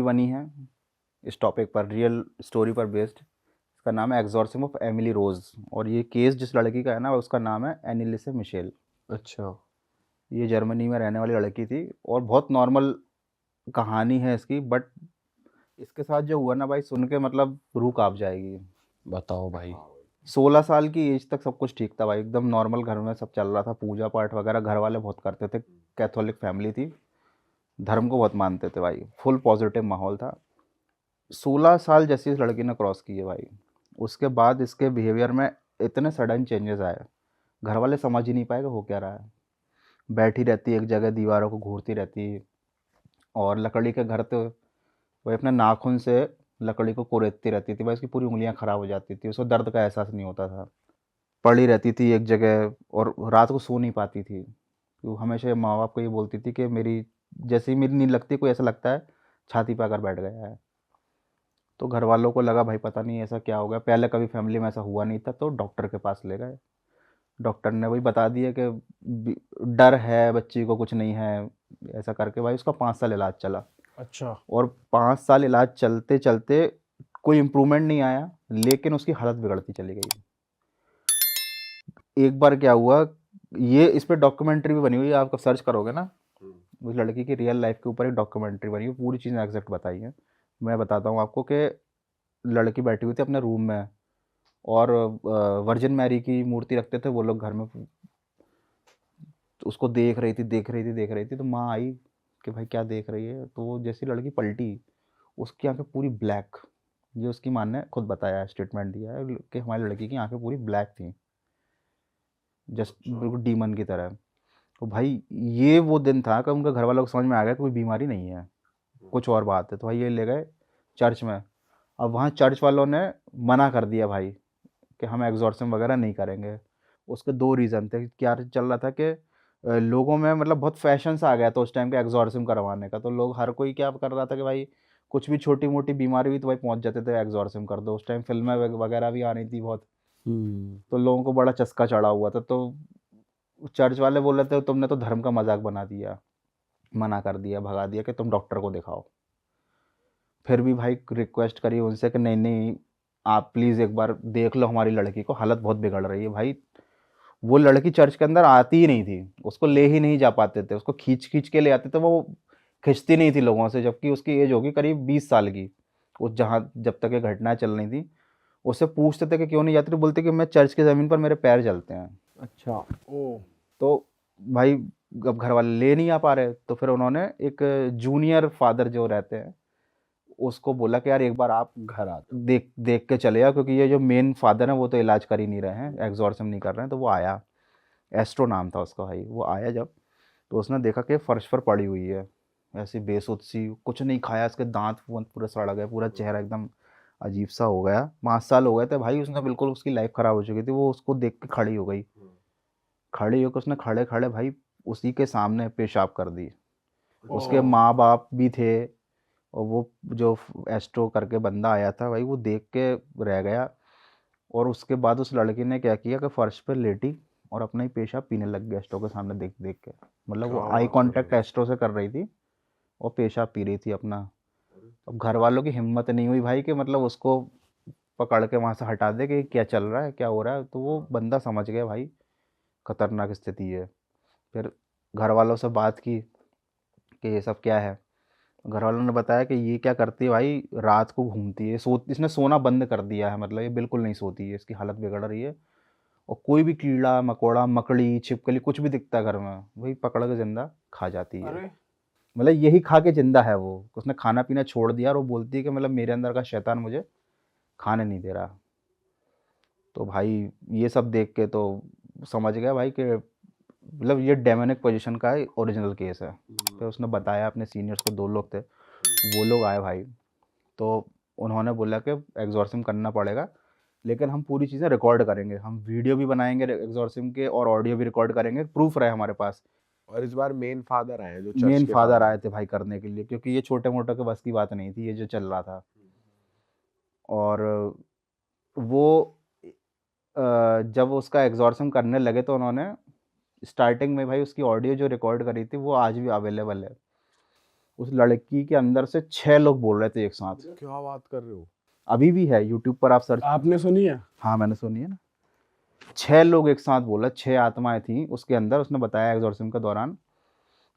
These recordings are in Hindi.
बनी है इस टॉपिक पर, रियल स्टोरी पर बेस्ड। इसका नाम है एग्जॉर्सिज्म ऑफ एमिली रोज, और ये केस जिस लड़की का है ना उसका नाम है एनिलिसे मिशेल। अच्छा। ये जर्मनी में रहने वाली लड़की थी, और बहुत नॉर्मल कहानी है इसकी, बट इसके साथ जो हुआ ना भाई, सुन के मतलब रूह कांप जाएगी। बताओ भाई। 16 साल की एज तक सब कुछ ठीक था भाई, एकदम नॉर्मल घर में सब चल रहा था, पूजा पाठ वगैरह घर वाले बहुत करते थे, कैथोलिक फैमिली थी, धर्म को बहुत मानते थे भाई, फुल पॉजिटिव माहौल था। 16 साल जैसे इस लड़की ने क्रॉस किए भाई, उसके बाद इसके बिहेवियर में इतने सडन चेंजेस आए, घर वाले समझ ही नहीं पाए कि हो क्या रहा है। बैठी रहती एक जगह, दीवारों को घूरती रहती, और लकड़ी के घर तो वही अपने नाखून से लकड़ी को कुरेदती रहती थी भाई, उसकी पूरी उंगलियां खराब हो जाती थी, उसको दर्द का एहसास नहीं होता था। पड़ी रहती थी एक जगह, और रात को सो नहीं पाती थी। वो हमेशा माँ बाप को ये बोलती थी कि मेरी, जैसे ही मेरी नींद लगती है कोई ऐसा लगता है छाती पे आकर बैठ गया है। तो घर वालों को लगा भाई पता नहीं ऐसा क्या हो गया, पहले कभी फैमिली में ऐसा हुआ नहीं था, तो डॉक्टर के पास ले गए। डॉक्टर ने वही बता दिया कि डर है बच्ची को, कुछ नहीं है, ऐसा करके भाई उसका 5 साल इलाज चला। अच्छा। और 5 साल इलाज चलते चलते कोई इम्प्रूवमेंट नहीं आया, लेकिन उसकी हालत बिगड़ती चली गई। एक बार क्या हुआ, ये इस पे डॉक्यूमेंट्री भी बनी हुई है, आप सर्च करोगे ना, उस लड़की की रियल लाइफ के ऊपर एक डॉक्यूमेंट्री बनी है, पूरी चीज़ें एग्जैक्ट बताई हैं। मैं बताता हूँ आपको कि लड़की बैठी हुई थी अपने रूम में, और वर्जिन मैरी की मूर्ति रखते थे वो लोग घर में, तो उसको देख रही थी देख रही थी देख रही थी, तो माँ आई कि भाई क्या देख रही है, तो वो जैसी लड़की पलटी, उसकी आंखें पूरी ब्लैक। ये उसकी माँ ने खुद बताया है, स्टेटमेंट दिया है कि हमारी लड़की की आंखें पूरी ब्लैक थी, जस्ट बिल्कुल डीमन की तरह। तो भाई ये वो दिन था कि उनके घर वालों को समझ में आ गया कि कोई बीमारी नहीं है, कुछ और बात है। तो भाई ये ले गए चर्च में। अब वहाँ चर्च वालों ने मना कर दिया भाई कि हम एग्जॉर्सिज्म वगैरह नहीं करेंगे। उसके दो रीज़न थे, क्या चल रहा था कि लोगों में मतलब बहुत फैशन सा आ गया था उस टाइम के एग्जॉर्सिज्म करवाने का, तो लोग हर कोई क्या कर रहा था कि भाई कुछ भी छोटी मोटी बीमारी हुई तो भाई पहुंच जाते थे एग्जॉर्सिज्म कर दो। उस टाइम फिल्में वगैरह भी आ रही थी बहुत, हम्म। तो लोगों को बड़ा चस्का चढ़ा हुआ था। तो चर्च वाले बोल रहे थे तुमने तो धर्म का मजाक बना दिया, मना कर दिया, भगा दिया कि तुम डॉक्टर को दिखाओ। फिर भी भाई रिक्वेस्ट करी उनसे कि नहीं नहीं, आप प्लीज़ एक बार देख लो हमारी लड़की को, हालत बहुत बिगड़ रही है भाई। वो लड़की चर्च के अंदर आती ही नहीं थी, उसको ले ही नहीं जा पाते थे, उसको खींच खींच के ले आते थे, वो खिंचती नहीं थी लोगों से, जबकि उसकी एज होगी करीब 20 साल की। उस जहाँ जब तक ये घटनाएं चल रही थी, उससे पूछते थे कि क्यों नहीं जाती, तो बोलती कि मैं चर्च की ज़मीन पर मेरे पैर जलते हैं। अच्छा। ओ। तो भाई अब घर वाले ले नहीं आ पा रहे, तो फिर उन्होंने एक जूनियर फादर जो रहते हैं उसको बोला कि यार एक बार आप घर आ जाओ। देख देख के चले आओ, क्योंकि ये जो मेन फादर हैं वो तो इलाज कर ही नहीं रहे हैं, एग्जॉर्सिज्म नहीं कर रहे हैं। तो वो आया, एस्ट्रो नाम था उसका भाई, वो आया जब, तो उसने देखा कि फर्श पर पड़ी हुई है ऐसी बेसुध सी, कुछ नहीं खाया, इसके दांत वूंत पूरे सड़ गए, पूरा चेहरा एकदम अजीब सा हो गया। 5 साल हो गए थे भाई, उसने बिल्कुल, उसकी लाइफ खराब हो चुकी थी, वो उसको देख के खड़ी हो गई। खड़ी होकर उसने खड़े खड़े भाई उसी के सामने पेशाब कर दी। उसके ओ। माँ बाप भी थे, और वो जो एस्ट्रो करके बंदा आया था भाई, वो देख के रह गया। और उसके बाद उस लड़की ने क्या किया कि फर्श पे लेटी और अपना ही पेशाब पीने लग गया एस्ट्रो के सामने देख देख के। मतलब वो क्या आई बात कर रहे कांटेक्ट हो? एस्ट्रो से कर रही थी और पेशाब पी रही थी अपना। अब घर वालों की हिम्मत नहीं हुई भाई कि मतलब उसको पकड़ के वहां से हटा दे कि क्या चल रहा है क्या हो रहा है, तो वो बंदा समझ गया भाई खतरनाक स्थिति है। फिर घर वालों से बात की कि ये सब क्या है। घर वालों ने बताया कि ये क्या करती है भाई, रात को घूमती है, इसने सोना बंद कर दिया है, मतलब ये बिल्कुल नहीं सोती है, इसकी हालत बिगड़ रही है। और कोई भी कीड़ा मकोड़ा मकड़ी छिपकली कुछ भी दिखता है घर में, वही पकड़ के जिंदा खा जाती है। अरे। मतलब यही खा के जिंदा है वो, उसने खाना पीना छोड़ दिया, और वो बोलती है कि मतलब मेरे अंदर का शैतान मुझे खाने नहीं दे रहा। तो भाई ये सब देख के तो समझ गया भाई कि मतलब ये डेमोनिक पोजीशन का ओरिजिनल केस है। फिर उसने बताया अपने सीनियर्स को, 2 लोग थे, वो लोग आए भाई। तो उन्होंने बोला कि एग्जॉर्सिज्म करना पड़ेगा, लेकिन हम पूरी चीज़ें रिकॉर्ड करेंगे, हम वीडियो भी बनाएंगे एग्जॉर्सिज्म के और ऑडियो भी रिकॉर्ड करेंगे, प्रूफ रहे हमारे पास। और इस बार मेन फादर आए जो चर्च मेन के फादर फादर आए हैं। थे भाई करने के लिए, क्योंकि ये छोटे मोटे के बस की बात नहीं थी ये जो चल रहा था। और वो जब उसका एग्जॉर्सिज्म करने लगे तो उन्होंने स्टार्टिंग में भाई उसकी ऑडियो जो रिकॉर्ड करी थी वो आज भी अवेलेबल है। उस लड़की के अंदर से 6 लोग बोल रहे थे एक साथ। क्या बात कर रहे हो? अभी भी है यूट्यूब पर, आप सर्च। आपने सुनी है? हाँ मैंने सुनी है ना। 6 लोग एक साथ बोला, 6 आत्माएं थी उसके अंदर। उसने बताया एग्जॉर्सिज्म के दौरान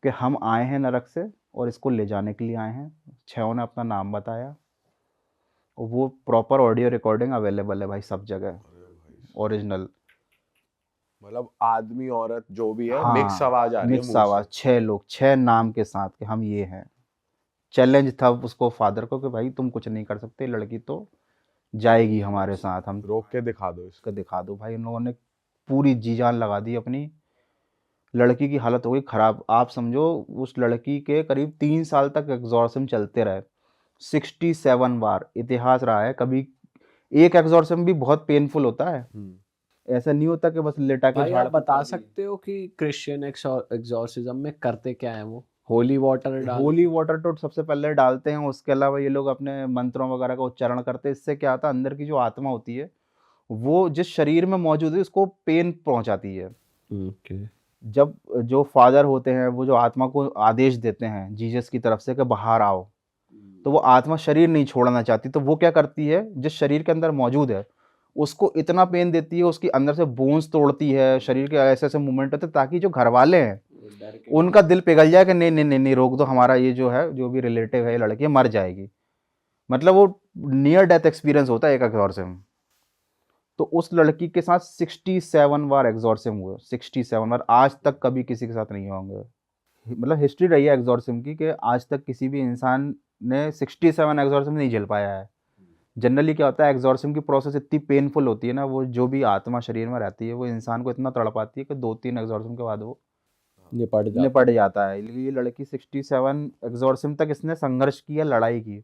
कि हम आए हैं नरक से और इसको ले जाने के लिए आए हैं। 6 ने अपना नाम बताया और वो प्रॉपर ऑडियो रिकॉर्डिंग अवेलेबल है भाई सब जगह, ओरिजिनल। मतलब आदमी औरत जो भी है, मिक्स हाँ आवाज आ रही है मिक्स मुंह आवाज, से। 6 लोग 6 नाम के साथ कि हम ये हैं। चैलेंज था उसको फादर को कि भाई तुम कुछ नहीं कर सकते, लड़की तो जाएगी हमारे साथ, हम रोक के दिखा दो इसको। इसको दिखा दो। भाई इन लोगों ने पूरी जी जान लगा दी अपनी। लड़की की हालत हो गई खराब। आप समझो उस लड़की के करीब 3 साल तक एग्जॉर्सिज्म चलते रहे, 67 बार। इतिहास रहा है, कभी एक एग्जॉर्सिज्म भी बहुत पेनफुल होता है, ऐसा नहीं होता कि बस लेटा के भाई झाड़ आप बता सकते हो कि क्रिश्चियन एग्जॉर्सिज्म में करते क्या है वो? होली वाटर डाल होली वाटर तो सबसे पहले डालते हैं, उसके अलावा ये लोग अपने मंत्रों वगैरह का उच्चारण करते हैं। इससे क्या होता है, अंदर की जो आत्मा होती है वो जिस शरीर में मौजूद है उसको पेन पहुंचाती है। ओके। जब जो फादर होते हैं वो जो आत्मा को आदेश देते हैं जीसस की तरफ से कि बाहर आओ, तो वो आत्मा शरीर नहीं छोड़ना चाहती, तो वो क्या करती है, जिस शरीर के अंदर मौजूद है उसको इतना पेन देती है, उसकी अंदर से बोन्स तोड़ती है, शरीर के ऐसे ऐसे मूवमेंट होते हैं ताकि जो घर वाले हैं उनका दिल पिघल जाए कि नहीं नहीं नहीं नहीं, रोक दो, हमारा ये जो है जो भी रिलेटिव है ये लड़की मर जाएगी। मतलब वो नियर डेथ एक्सपीरियंस होता है एक एग्जॉर्सिज्म। तो उस लड़की के साथ 67 बार एग्जॉर्सिज्म हुए, 67 बार। आज तक कभी किसी के साथ नहीं होंगे। मतलब हिस्ट्री रही है एग्जॉर्सिज्म की कि आज तक किसी भी इंसान ने 67 एग्जॉर्सिज्म नहीं झेल पाया है। जनरली क्या होता है, एग्जॉर्सिज्म की प्रोसेस इतनी पेनफुल होती है ना, वो जो भी आत्मा शरीर में रहती है वो इंसान को इतना तड़पाती है कि 2-3 एग्जॉर्सिज्म के बाद वो निपट जाता है। ये लड़की 67 एग्जॉर्सिज्म तक इसने संघर्ष किया, लड़ाई की,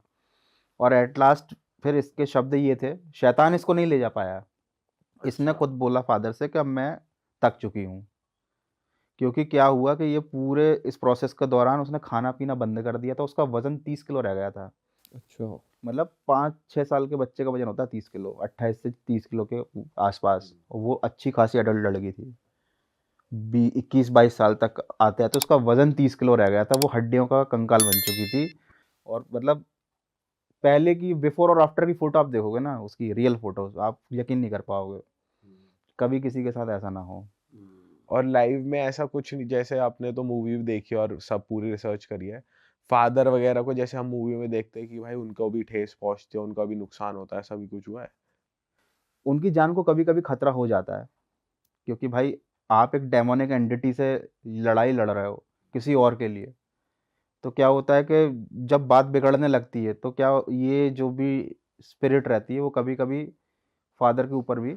और एट लास्ट फिर इसके शब्द ये थे, शैतान इसको नहीं ले जा पाया। इसने खुद बोला फादर से कि अब मैं थक चुकी हूँ। क्योंकि क्या हुआ कि ये पूरे इस प्रोसेस के दौरान उसने खाना पीना बंद कर दिया था, उसका वजन 30 किलो रह गया था। अच्छा। मतलब 5-6 साल के बच्चे का वजन होता है 30 किलो, 28 से 30 किलो के आसपास। और वो अच्छी खासी अडल्ट लड़की थी, 21-22 साल तक आते हैं, तो उसका वजन 30 किलो रह गया था, वो हड्डियों का कंकाल बन चुकी थी। और मतलब पहले की बिफोर और आफ्टर की फोटो आप देखोगे ना, उसकी रियल फोटोज, आप यकीन नहीं कर पाओगे। कभी किसी के साथ ऐसा ना हो। और लाइव में ऐसा कुछ नहीं, जैसे आपने तो मूवी भी देखी और सब पूरी रिसर्च करी है, फादर वगैरह को जैसे हम मूवी में देखते हैं कि भाई उनको भी ठेस पहुंचती है, उनका भी नुकसान होता है, ऐसा भी कुछ हुआ है? उनकी जान को कभी कभी खतरा हो जाता है, क्योंकि भाई आप एक डेमोनिक एंटिटी से लड़ाई लड़ रहे हो किसी और के लिए। तो क्या होता है कि जब बात बिगड़ने लगती है तो क्या ये जो भी स्पिरिट रहती है वो कभी कभी फादर के ऊपर भी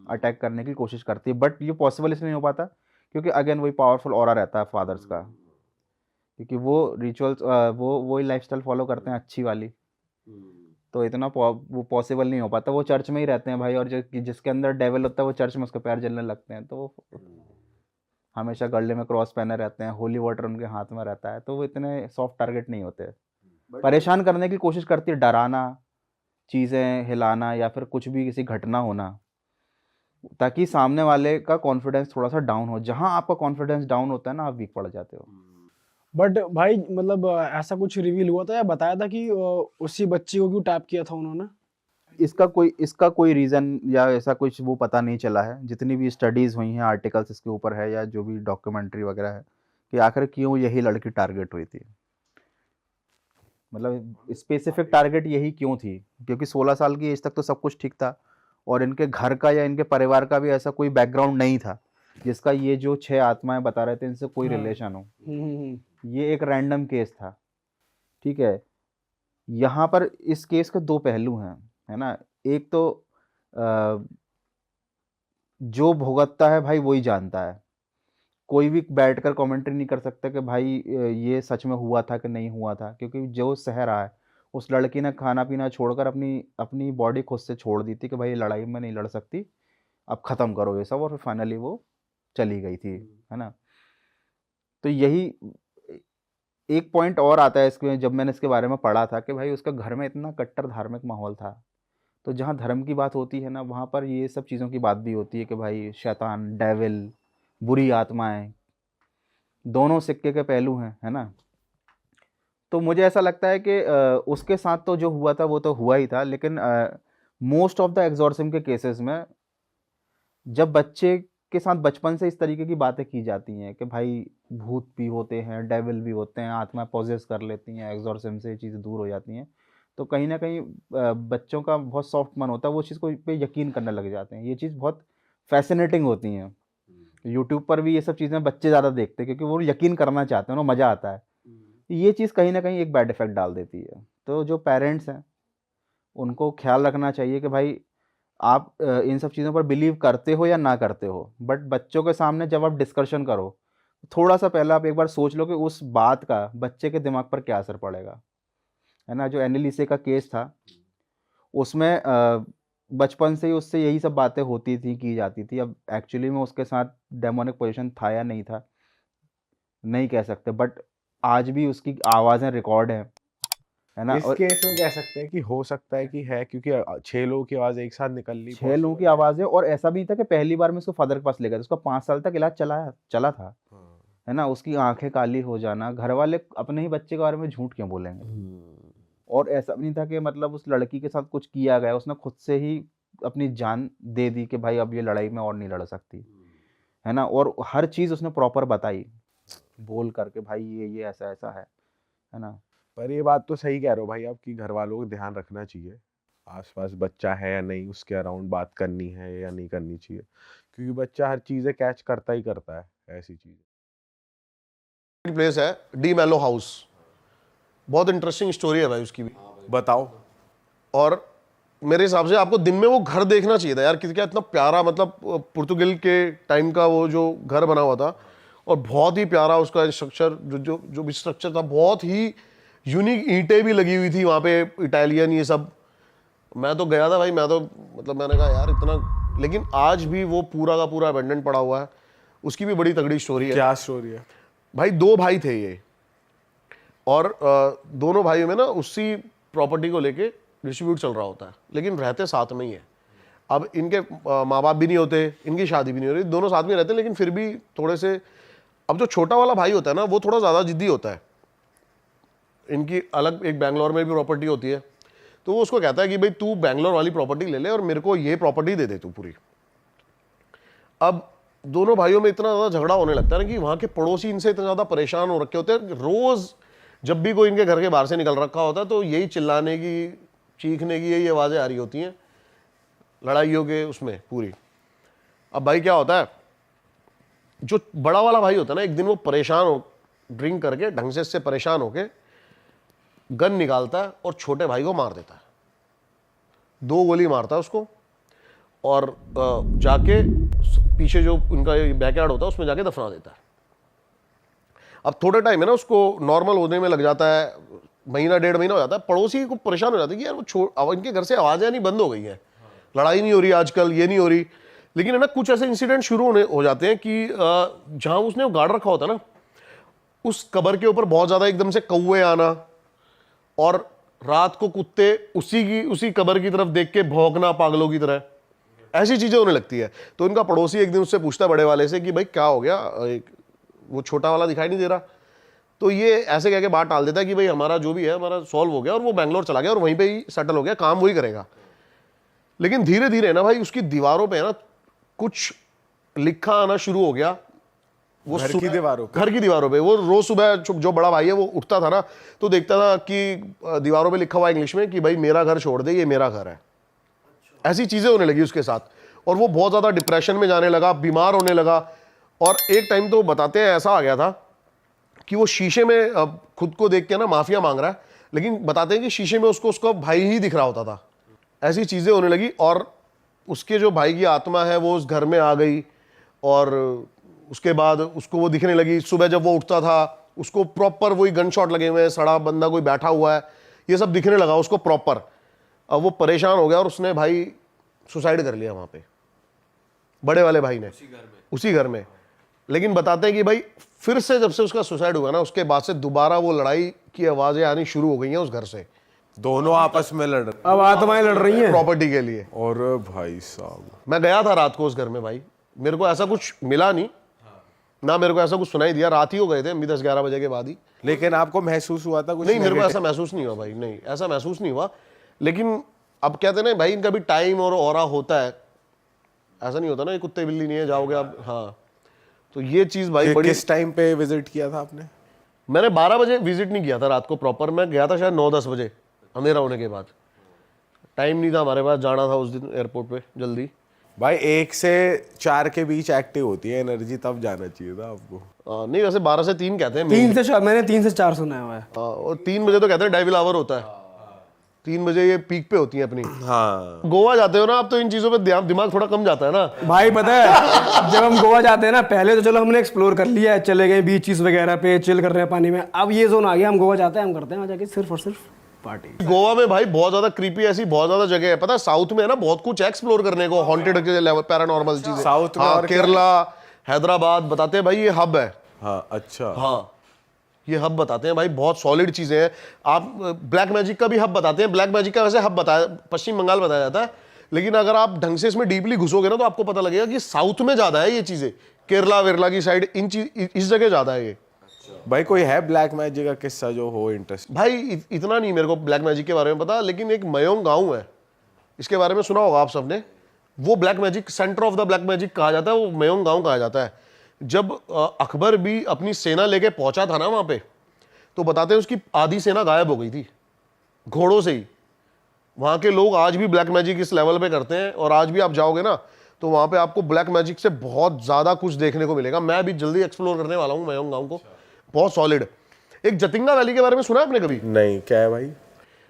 अटैक करने की कोशिश करती है। बट ये पॉसिबल इसलिए नहीं हो पाता क्योंकि अगेन वही पावरफुल ऑरा रहता है फादर्स का, क्योंकि वो रिचुअल्स वो वही लाइफस्टाइल फॉलो करते हैं अच्छी वाली। तो इतना वो पॉसिबल नहीं हो पाता। वो चर्च में ही रहते हैं भाई, और जो जिसके अंदर डेविल होता है वो चर्च में उसके पैर जलने लगते हैं। तो वो हमेशा गले में क्रॉस पहने रहते हैं, होली वाटर उनके हाथ में रहता है, तो वो इतने सॉफ्ट टारगेट नहीं होते। परेशान करने की कोशिश करती है, डराना, चीज़ें हिलाना, या फिर कुछ भी किसी घटना होना, ताकि सामने वाले का कॉन्फिडेंस थोड़ा सा डाउन हो। जहाँ आपका कॉन्फिडेंस डाउन होता है ना, आप वीक पड़ जाते हो। बट भाई मतलब ऐसा कुछ रिवील हुआ था या बताया था कि उसी बच्ची को क्यों टैप किया था उन्होंने? इसका कोई रीज़न या ऐसा कुछ वो पता नहीं चला है। जितनी भी स्टडीज़ हुई हैं, आर्टिकल्स इसके ऊपर है या जो भी डॉक्यूमेंट्री वगैरह है, कि आखिर क्यों यही लड़की टारगेट हुई थी। मतलब स्पेसिफिक टारगेट यही क्यों थी, क्योंकि 16 साल की एज तक तो सब कुछ ठीक था, और इनके घर का या इनके परिवार का भी ऐसा कोई बैकग्राउंड नहीं था जिसका ये जो 6 आत्माएं बता रहे थे इनसे कोई हाँ। रिलेशन हो। हम्म। ये एक रैंडम केस था, ठीक है। यहाँ पर इस केस के 2 पहलू हैं, है ना। एक तो अ, जो भुगतता है भाई वही जानता है। कोई भी बैठकर कमेंट्री नहीं कर सकता कि भाई ये सच में हुआ था कि नहीं हुआ था, क्योंकि जो सह रहा है, उस लड़की ने खाना पीना छोड़कर अपनी अपनी बॉडी खुद से छोड़ दी थी कि भाई लड़ाई में नहीं लड़ सकती, अब ख़त्म करो ये सब, और फिर फाइनली वो चली गई थी, है ना। तो यही एक पॉइंट और आता है इसमें, जब मैंने इसके बारे में पढ़ा था कि भाई उसका घर में इतना कट्टर धार्मिक माहौल था। तो जहाँ धर्म की बात होती है ना, वहाँ पर ये सब चीज़ों की बात भी होती है कि भाई शैतान, डेविल, बुरी आत्माएं, दोनों सिक्के के पहलू हैं, है ना। तो मुझे ऐसा लगता है कि उसके साथ तो जो हुआ था वो तो हुआ ही था, लेकिन मोस्ट ऑफ द एग्जॉर्सिज्म के केसेस में जब बच्चे के साथ बचपन से इस तरीके की बातें की जाती हैं कि भाई भूत भी होते हैं, डेविल भी होते हैं, आत्मा पॉजेस कर लेती हैं, एग्जॉर्सिज्म से ये चीज़ें दूर हो जाती हैं, तो कहीं ना कहीं बच्चों का बहुत सॉफ्ट मन होता है, वो चीज़ को पे यकीन करने लग जाते हैं। ये चीज़ बहुत फैसिनेटिंग होती हैं। यूट्यूब पर भी ये सब चीज़ें बच्चे ज़्यादा देखते हैं क्योंकि वो यकीन करना चाहते हैं, उन्हें मज़ा आता है। ये चीज़ कहीं ना कहीं एक बैड इफेक्ट डाल देती है। तो जो पेरेंट्स हैं उनको ख्याल रखना चाहिए कि भाई आप इन सब चीज़ों पर बिलीव करते हो या ना करते हो, बट बच्चों के सामने जब आप डिस्कशन करो, थोड़ा सा पहले आप एक बार सोच लो कि उस बात का बच्चे के दिमाग पर क्या असर पड़ेगा, है ना। जो एनिलिसे का केस था उसमें बचपन से ही उससे यही सब बातें होती थी, की जाती थी। अब एक्चुअली में उसके साथ डेमोनिक पोजीशन था या नहीं था, नहीं कह सकते, बट आज भी उसकी आवाज़ें रिकॉर्ड हैं, है ना। इस और केस में कह सकते हैं कि हो सकता है कि है, क्योंकि 6 लोगों की आवाज एक साथ निकलनी 6 लोगों की पॉसिबल है। आवाज़ें, और ऐसा भी नहीं था कि पहली बार में उसको फादर के पास ले गए थे, उसका 5 साल तक इलाज चला था, हाँ। है ना। उसकी आंखें काली हो जाना, घर वाले अपने ही बच्चे के बारे में झूठ क्यों बोलेंगे। और ऐसा भी नहीं था कि मतलब उस लड़की के साथ कुछ किया गया, उसने खुद से ही अपनी जान दे दी कि भाई अब ये लड़ाई में और नहीं लड़ सकती, है ना। और हर चीज़ उसने प्रॉपर बताई, बोल करके भाई ये ऐसा ऐसा है ना। पर ये बात तो सही कह रहे हो भाई आप कि घर वालों को ध्यान रखना चाहिए, आसपास बच्चा है या नहीं, उसके अराउंड बात करनी है या नहीं करनी चाहिए, क्योंकि बच्चा हर चीजें कैच करता ही करता है ऐसी चीजें। प्लेस है डी मैलो हाउस, बहुत इंटरेस्टिंग स्टोरी है भाई उसकी भी। बताओ। और मेरे हिसाब से आपको दिन में वो घर देखना चाहिए था यार, किसी क्या इतना प्यारा, मतलब पुर्तगाल के टाइम का वो जो घर बना हुआ था, और बहुत ही प्यारा उसका स्ट्रक्चर, जो भी स्ट्रक्चर था, बहुत ही यूनिक। ईंटें भी लगी हुई थी वहाँ पे, इटालियन ये सब। मैं तो गया था भाई, मैं तो मतलब मैंने कहा यार इतना, लेकिन आज भी वो पूरा का पूरा अबेंडेंट पड़ा हुआ है। उसकी भी बड़ी तगड़ी स्टोरी है क्या स्टोरी है? भाई। 2 भाई थे ये, और दोनों भाइयों में ना उसी प्रॉपर्टी को लेके डिस्ट्रीब्यूट चल रहा होता है, लेकिन रहते साथ में ही है। अब इनके माँ बाप भी नहीं होते, इनकी शादी भी नहीं हो रही, दोनों साथ में रहते हैं, लेकिन फिर भी थोड़े से, अब जो छोटा वाला भाई होता है ना वो थोड़ा ज़्यादा जिद्दी होता है। इनकी अलग एक बैंगलोर में भी प्रॉपर्टी होती है, तो वो उसको कहता है कि भाई तू बैंगलोर वाली प्रॉपर्टी ले ले और मेरे को ये प्रॉपर्टी दे दे तू पूरी। अब दोनों भाइयों में इतना ज़्यादा झगड़ा होने लगता है ना कि वहाँ के पड़ोसी इनसे इतना ज़्यादा परेशान हो रखे होते हैं। रोज़ जब भी कोई इनके घर के बाहर से निकल रखा होता है तो यही चिल्लाने की, चीखने की यही आवाज़ें आ रही होती हैं, लड़ाइयों के उसमें पूरी। अब भाई क्या होता है, जो बड़ा वाला भाई होता है ना, एक दिन वो परेशान हो, ड्रिंक करके ढंग से इससे परेशान होके गन निकालता है और छोटे भाई को मार देता है। 2 गोली मारता है उसको, और जाके पीछे जो उनका बैकयार्ड होता है उसमें जाके दफना देता है। अब थोड़े टाइम है ना उसको नॉर्मल होने में लग जाता है, महीना 1.5 महीना हो जाता है। पड़ोसी को परेशान हो जाते हैं कि यार वो अब इनके घर से आवाज़ें नहीं बंद हो गई हैं, लड़ाई नहीं हो रही आजकल, ये नहीं हो रही। लेकिन है ना कुछ ऐसे इंसिडेंट शुरू हो जाते हैं कि जहाँ उसने गार्ड रखा होता है ना, उस कबर के ऊपर बहुत ज़्यादा एकदम से कौवे आना, और रात को कुत्ते उसी कबर की तरफ देख के भौंकना पागलों की तरह, ऐसी चीज़ें होने लगती है। तो इनका पड़ोसी एक दिन उससे पूछता है बड़े वाले से कि भाई क्या हो गया, वो छोटा वाला दिखाई नहीं दे रहा। तो ये ऐसे कह के बात टाल देता है कि भाई हमारा जो भी है हमारा सॉल्व हो गया, और वो बैंगलोर चला गया और वहीं पे ही सेटल हो गया, काम वही करेगा। लेकिन धीरे धीरे ना भाई उसकी दीवारों पे ना कुछ लिखा आना शुरू हो गया। वो घर की दीवारों पे? घर की दीवारों पे। वो रोज सुबह जो बड़ा भाई है वो उठता था ना, तो देखता था कि दीवारों पे लिखा हुआ इंग्लिश में कि भाई मेरा घर छोड़ दे, ये मेरा घर है। ऐसी चीजें होने लगी उसके साथ, और वो बहुत ज्यादा डिप्रेशन में जाने लगा, बीमार होने लगा। और एक टाइम तो बताते हैं ऐसा आ गया था कि वो शीशे में खुद को देख के ना माफिया मांग रहा है, लेकिन बताते हैं कि शीशे में उसको उसका भाई ही दिख रहा होता था। ऐसी चीजें होने लगी, और उसके जो भाई की आत्मा है वो उस घर में आ गई, और उसके बाद उसको वो दिखने लगी। सुबह जब वो उठता था उसको प्रॉपर वही गन शॉट लगे हुए हैं, सड़ा बंदा कोई बैठा हुआ है, ये सब दिखने लगा उसको प्रॉपर। अब वो परेशान हो गया और उसने भाई सुसाइड कर लिया वहां पे, बड़े वाले भाई ने, उसी घर में। लेकिन बताते हैं कि भाई फिर से जब से उसका सुसाइड हुआ ना, उसके बाद से दोबारा वो लड़ाई की आवाजें आनी शुरू हो गई हैं उस घर से। दोनों आपस में लड़ रहे अब आत्माएं लड़ रही हैं प्रॉपर्टी के लिए। और भाई साहब मैं गया था रात को उस घर में भाई, मेरे को ऐसा कुछ मिला नहीं, ना मेरे को ऐसा कुछ सुनाई दिया। रात ही हो गए थे हम भी 10-11 बजे के बाद ही। लेकिन आपको महसूस हुआ था कुछ? नहीं, मेरे को negative? ऐसा महसूस नहीं हुआ भाई, नहीं ऐसा महसूस नहीं हुआ। लेकिन अब कहते हैं ना भाई, इनका भी टाइम और ऑरा होता है, ऐसा नहीं होता ना, ये कुत्ते बिल्ली नहीं है जाओगे आप। हाँ, तो ये चीज़ भाई बड़ी। किस टाइम पे विजिट किया था आपने? मैंने 12 बजे विजिट नहीं किया था रात को प्रॉपर, मैं गया था शायद 9-10 बजे अंधेरा होने के बाद। टाइम नहीं था हमारे पास, जाना था उस दिन एयरपोर्ट पे जल्दी। भाई 1 से 4 के बीच एक्टिव होती है एनर्जी, तब जाना चाहिए था आपको। नहीं, वैसे 12 से 3 कहते हैं। 3 से 4, मैंने 3 से 4 सुना हुआ है। और 3 बजे तो कहते हैं डेविल आवर होता है। 3 बजे ये पीक पे होती है अपनी। हाँ गोवा जाते हो ना आप, तो इन चीज़ों पे दिमाग थोड़ा कम जाता है ना। भाई पता है जब हम गोवा जाते हैं ना, पहले तो चलो हमने एक्सप्लोर कर लिया है, चले गए बीचेस वगैरह पे, चिल कर रहे हैं पानी में। अब ये जोन आ गया, हम गोवा जाते हैं, हम करते हैं वहाँ जाके सिर्फ और सिर्फ पार्टी। गोवा में भाई बहुत ज्यादा क्रीपी ऐसी बहुत ज्यादा जगह है, पता है साउथ में है ना, बहुत कुछ एक्सप्लोर करने को, हॉन्टेड के लेवल, पैरानॉर्मल चीजें। साउथ में हाँ, और क्या? केरला, हैदराबाद बताते हैं भाई ये हब है। हाँ अच्छा। हाँ, ये हब बताते हैं भाई, बहुत सॉलिड चीजें हैं। आप ब्लैक मैजिक का भी हब बताते हैं। ब्लैक मैजिक का वैसे हब बताया, पश्चिम बंगाल बताया जाता है, लेकिन अगर आप ढंग से इसमें डीपली घुसोगे ना, तो आपको पता लगेगा कि साउथ में ज्यादा है ये चीजें। केरला वेरला की साइड इस जगह ज्यादा है ये। भाई कोई है ब्लैक मैजिक का किस्सा जो हो इंटरेस्ट? भाई इतना नहीं मेरे को ब्लैक मैजिक के बारे में पता, लेकिन एक मयोंग गांव है, इसके बारे में सुना होगा आप सबने। वो black magic, centre of the black magic कहा जाता है, वो मयोंग गांव कहा जाता है। जब अकबर भी अपनी सेना लेके पहुंचा था ना वहां पे, तो बताते हैं उसकी आधी सेना गायब हो गई थी घोड़ों से ही। वहां के लोग आज भी ब्लैक मैजिक इस लेवल पे करते हैं, और आज भी आप जाओगे ना, तो वहां पे आपको ब्लैक मैजिक से बहुत ज्यादा कुछ देखने को मिलेगा। मैं भी जल्दी एक्सप्लोर करने वाला हूँ मयोंग गांव को, बहुत सॉलिड। एक जतिंगा वैली के बारे में सुना है आपने कभी? नहीं, क्या है भाई?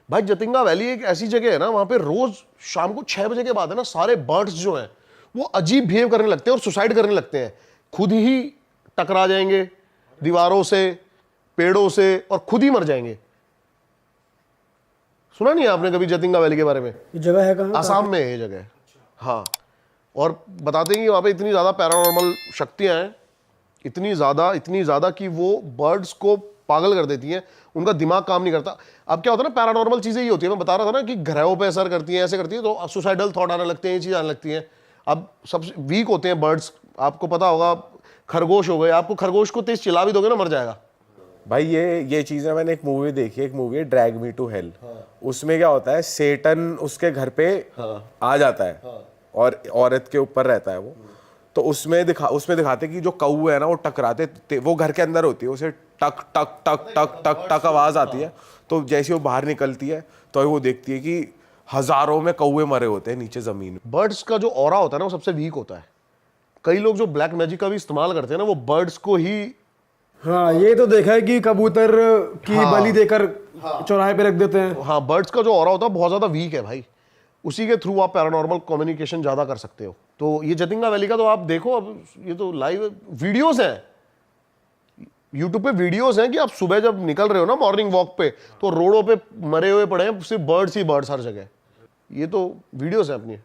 भाई जतिंगा वैली एक ऐसी जगह है ना, वहां पे रोज शाम को 6 बजे के बाद है ना, सारे बर्ड्स जो हैं वो अजीब बिहेव करने लगते हैं और सुसाइड करने लगते हैं। खुद ही टकरा जाएंगे दीवारों से, पेड़ों से, और खुद ही मर जाएंगे। सुना नहीं है आपने कभी जतिंगा वैली के बारे में? ये जगह है कहाँ? आसाम में है ये जगह। हाँ, और बताते हैं कि वहाँ पे इतनी ज़्यादा पैरानॉर्मल शक्तियाँ हैं, इतनी ज़्यादा कि वो बर्ड्स को पागल कर देती हैं, उनका दिमाग काम नहीं करता। अब क्या होता है ना, पैरानॉर्मल चीज़ें ही होती है, मैं बता रहा था ना कि ग्रहों पे असर करती हैं, ऐसे करती हैं, तो सुसाइडल थॉट आने लगते हैं, ये चीज़ आने लगती हैं। अब सबसे वीक होते हैं बर्ड्स, आपको पता होगा, खरगोश हो गए, आपको खरगोश को तेज चिल्ला भी दोगे ना, मर जाएगा। भाई ये चीज़ है, मैंने एक मूवी देखी है, एक मूवी है ड्रैग मी टू हेल। उसमें क्या होता है, सेटन उसके घर पे आ जाता है और औरत के ऊपर रहता है वो। तो उसमें दिखाते कि जो कौवे है ना, वो टकराते, वो घर के अंदर होती है, उसे टक टक टक टक टक टक आवाज आती है। तो जैसे वो बाहर निकलती है तो वो देखती है कि हजारों में कौवे मरे होते हैं नीचे जमीन में। बर्ड्स का जो ऑरा होता है ना, वो सबसे वीक होता है। कई लोग जो ब्लैक मैजिक का भी इस्तेमाल करते हैं ना, वो बर्ड्स को ही। हाँ, ये तो देखा है कि कबूतर की बलि देकर चौराहे पे रख देते हैं। हाँ, बर्ड्स का जो ऑरा होता है बहुत ज़्यादा वीक है भाई, उसी के थ्रू आप पैरानॉर्मल कम्युनिकेशन ज़्यादा कर सकते हो। तो ये जतिंगा वैली का तो आप देखो, अब ये तो लाइव वीडियोस हैं, यूट्यूब पे वीडियोस हैं कि आप सुबह जब निकल रहे हो ना मॉर्निंग वॉक पे, तो रोडों पे मरे हुए पड़े हैं सिर्फ बर्ड्स ही बर्ड्स हर जगह। ये तो वीडियोस हैं अपनी।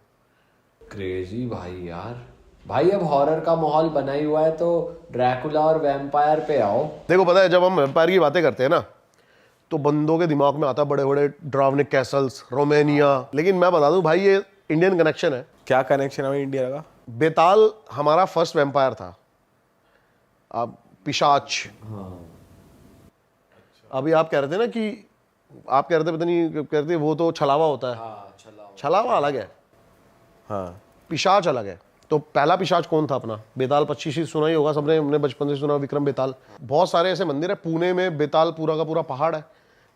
क्रेजी भाई यार। भाई अब हॉरर का माहौल बना ही हुआ है, तो ड्रैकुला और वैम्पायर पे आओ। देखो पता है, जब हम वैम्पायर की बातें करते हैं ना, तो बंदों के दिमाग में आता है बड़े बड़े ड्रावनिक कैसल्स, रोमानिया। लेकिन मैं बता दूं भाई, ये इंडियन कनेक्शन है। क्या कनेक्शन है भाई इंडिया का? बेताल हमारा फर्स्ट वैम्पायर था। अब पिशाच। अभी आप कह रहे थे ना कि आप कह रहे थे, पता नहीं कह रहे थे, वो तो छलावा होता है। छलावा अलग है, हाँ, पिशाच अलग है। तो पहला पिशाच कौन था अपना? बेताल पक्षी सुना ही होगा सबने, हमने बचपन से सुना, विक्रम बेताल। बहुत सारे ऐसे मंदिर है पुणे में, बेताल पूरा का पूरा पहाड़ है,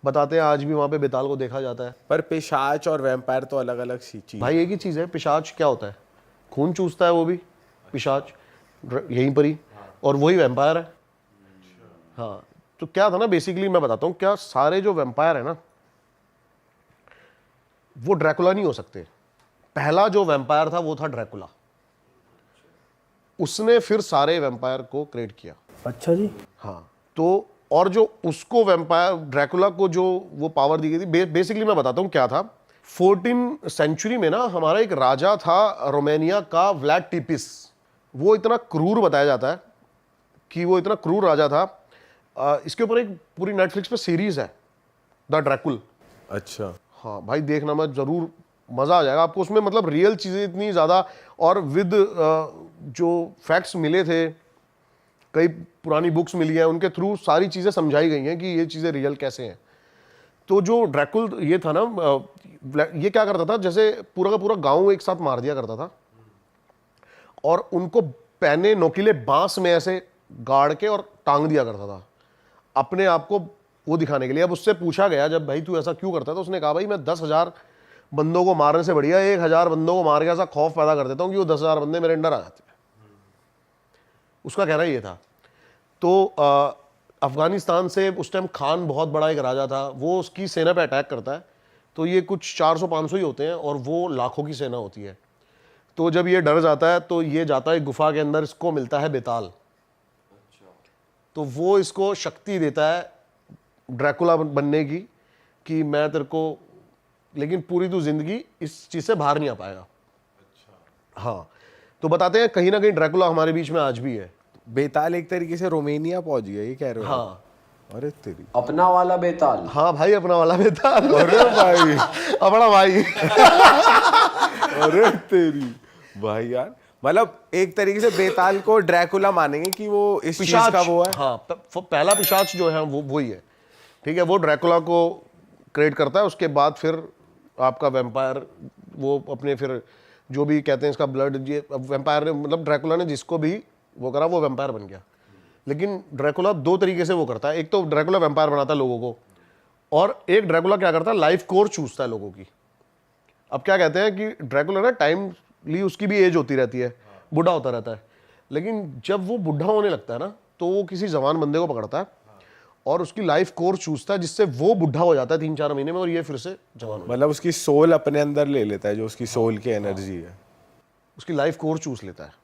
बताते हैं आज भी वहां पे बेताल को देखा जाता है। पर पिशाच और वैम्पायर तो अलग अलग सी चीज। भाई एक ही चीज है। पिशाच क्या होता है? खून चूसता है वो भी पिशाच, यहीं पर ही, और वही वैम्पायर है। हाँ, तो क्या था ना, बेसिकली मैं बताता हूँ, क्या सारे जो वैम्पायर है ना, वो ड्रैकुला नहीं हो सकते। पहला जो वैम्पायर था वो था ड्रैकुला, उसने फिर सारे वैम्पायर को क्रिएट किया। अच्छा जी। हाँ, तो और जो उसको वैम्पायर ड्रैकुला को जो वो पावर दी गई थी, बेसिकली मैं बताता हूँ क्या था। 14th सेंचुरी में ना हमारा एक राजा था रोमानिया का, व्लाड टिपिस। वो इतना क्रूर बताया जाता है कि वो इतना क्रूर राजा था। इसके ऊपर एक पूरी नेटफ्लिक्स पे सीरीज है, द ड्रैकुल। अच्छा, हाँ भाई, देखना मत, जरूर मजा आ जाएगा आपको उसमें। मतलब रियल चीजें इतनी ज्यादा, और विद जो फैक्ट्स मिले थे, कई पुरानी बुक्स मिली हैं, उनके थ्रू सारी चीज़ें समझाई गई हैं कि ये चीज़ें रियल कैसे हैं। तो जो ड्रैकुल ये था ना, ये क्या करता था, जैसे पूरा का पूरा गांव एक साथ मार दिया करता था और उनको पैने नोकीले बांस में ऐसे गाड़ के और टांग दिया करता था अपने आप को वो दिखाने के लिए। अब उससे पूछा गया जब भाई तू ऐसा क्यों करता है, तो उसने कहा भाई मैं 10,000 बंदों को मारने से बढ़िया 1,000 बंदों को मार के ऐसा खौफ पैदा कर देता हूँ कि वो 10,000 बंदे मेरे अंडर आ जाते हैं। उसका कहना ये था। तो अफगानिस्तान से उस टाइम खान बहुत बड़ा एक राजा था, वो उसकी सेना पे अटैक करता है, तो ये कुछ 400-500 ही होते हैं और वो लाखों की सेना होती है। तो जब ये डर जाता है तो ये जाता है गुफा के अंदर, इसको मिलता है बेताल, तो वो इसको शक्ति देता है ड्रैकुला बनने की कि मैं तेरे को, लेकिन पूरी तू जिंदगी इस चीज से बाहर नहीं आ पाएगा। हाँ, तो बताते हैं कहीं ना कहीं ड्रैकुला हमारे बीच में आज भी है। बेताल एक तरीके से रोमेनिया पहुंच गया, ये कह रहे हो? हाँ, अरे तेरी, अपना वाला बेताल। हाँ भाई, अपना वाला बेताल। अरे भाई, अपना भाई। अरे तेरी भाई यार, मतलब एक तरीके से बेताल को ड्रैकुला मानेंगे कि वो इस चीज का वो है। हाँ, पहला पिशाच जो है वो वही है, ठीक है। वो ड्रैकुला को क्रिएट करता है, उसके बाद फिर आपका वैम्पायर वो अपने फिर जो भी कहते हैं इसका ब्लड, ये वैम्पायर ने मतलब ड्रैकुला ने जिसको भी वो करा वो वैम्पायर बन गया। लेकिन ड्रैकुला 2 तरीके से वो करता है, एक तो ड्रैकुला वैम्पायर बनाता है लोगों को, और एक ड्रैकुला क्या करता है, लाइफ कोर चूसता है लोगों की। अब क्या कहते हैं कि ड्रैकुला ना टाइमली उसकी भी एज होती रहती है, बूढ़ा होता रहता है, लेकिन जब वो बूढ़ा होने लगता है ना तो वो किसी जवान बंदे को पकड़ता है और उसकी लाइफ कोर चूसता है, जिससे वो बूढ़ा हो जाता है 3-4 महीने में और ये फिर से जवान हो, मतलब उसकी सोल अपने अंदर ले लेता है, जो उसकी सोल की एनर्जी है, उसकी लाइफ कोर चूस लेता है।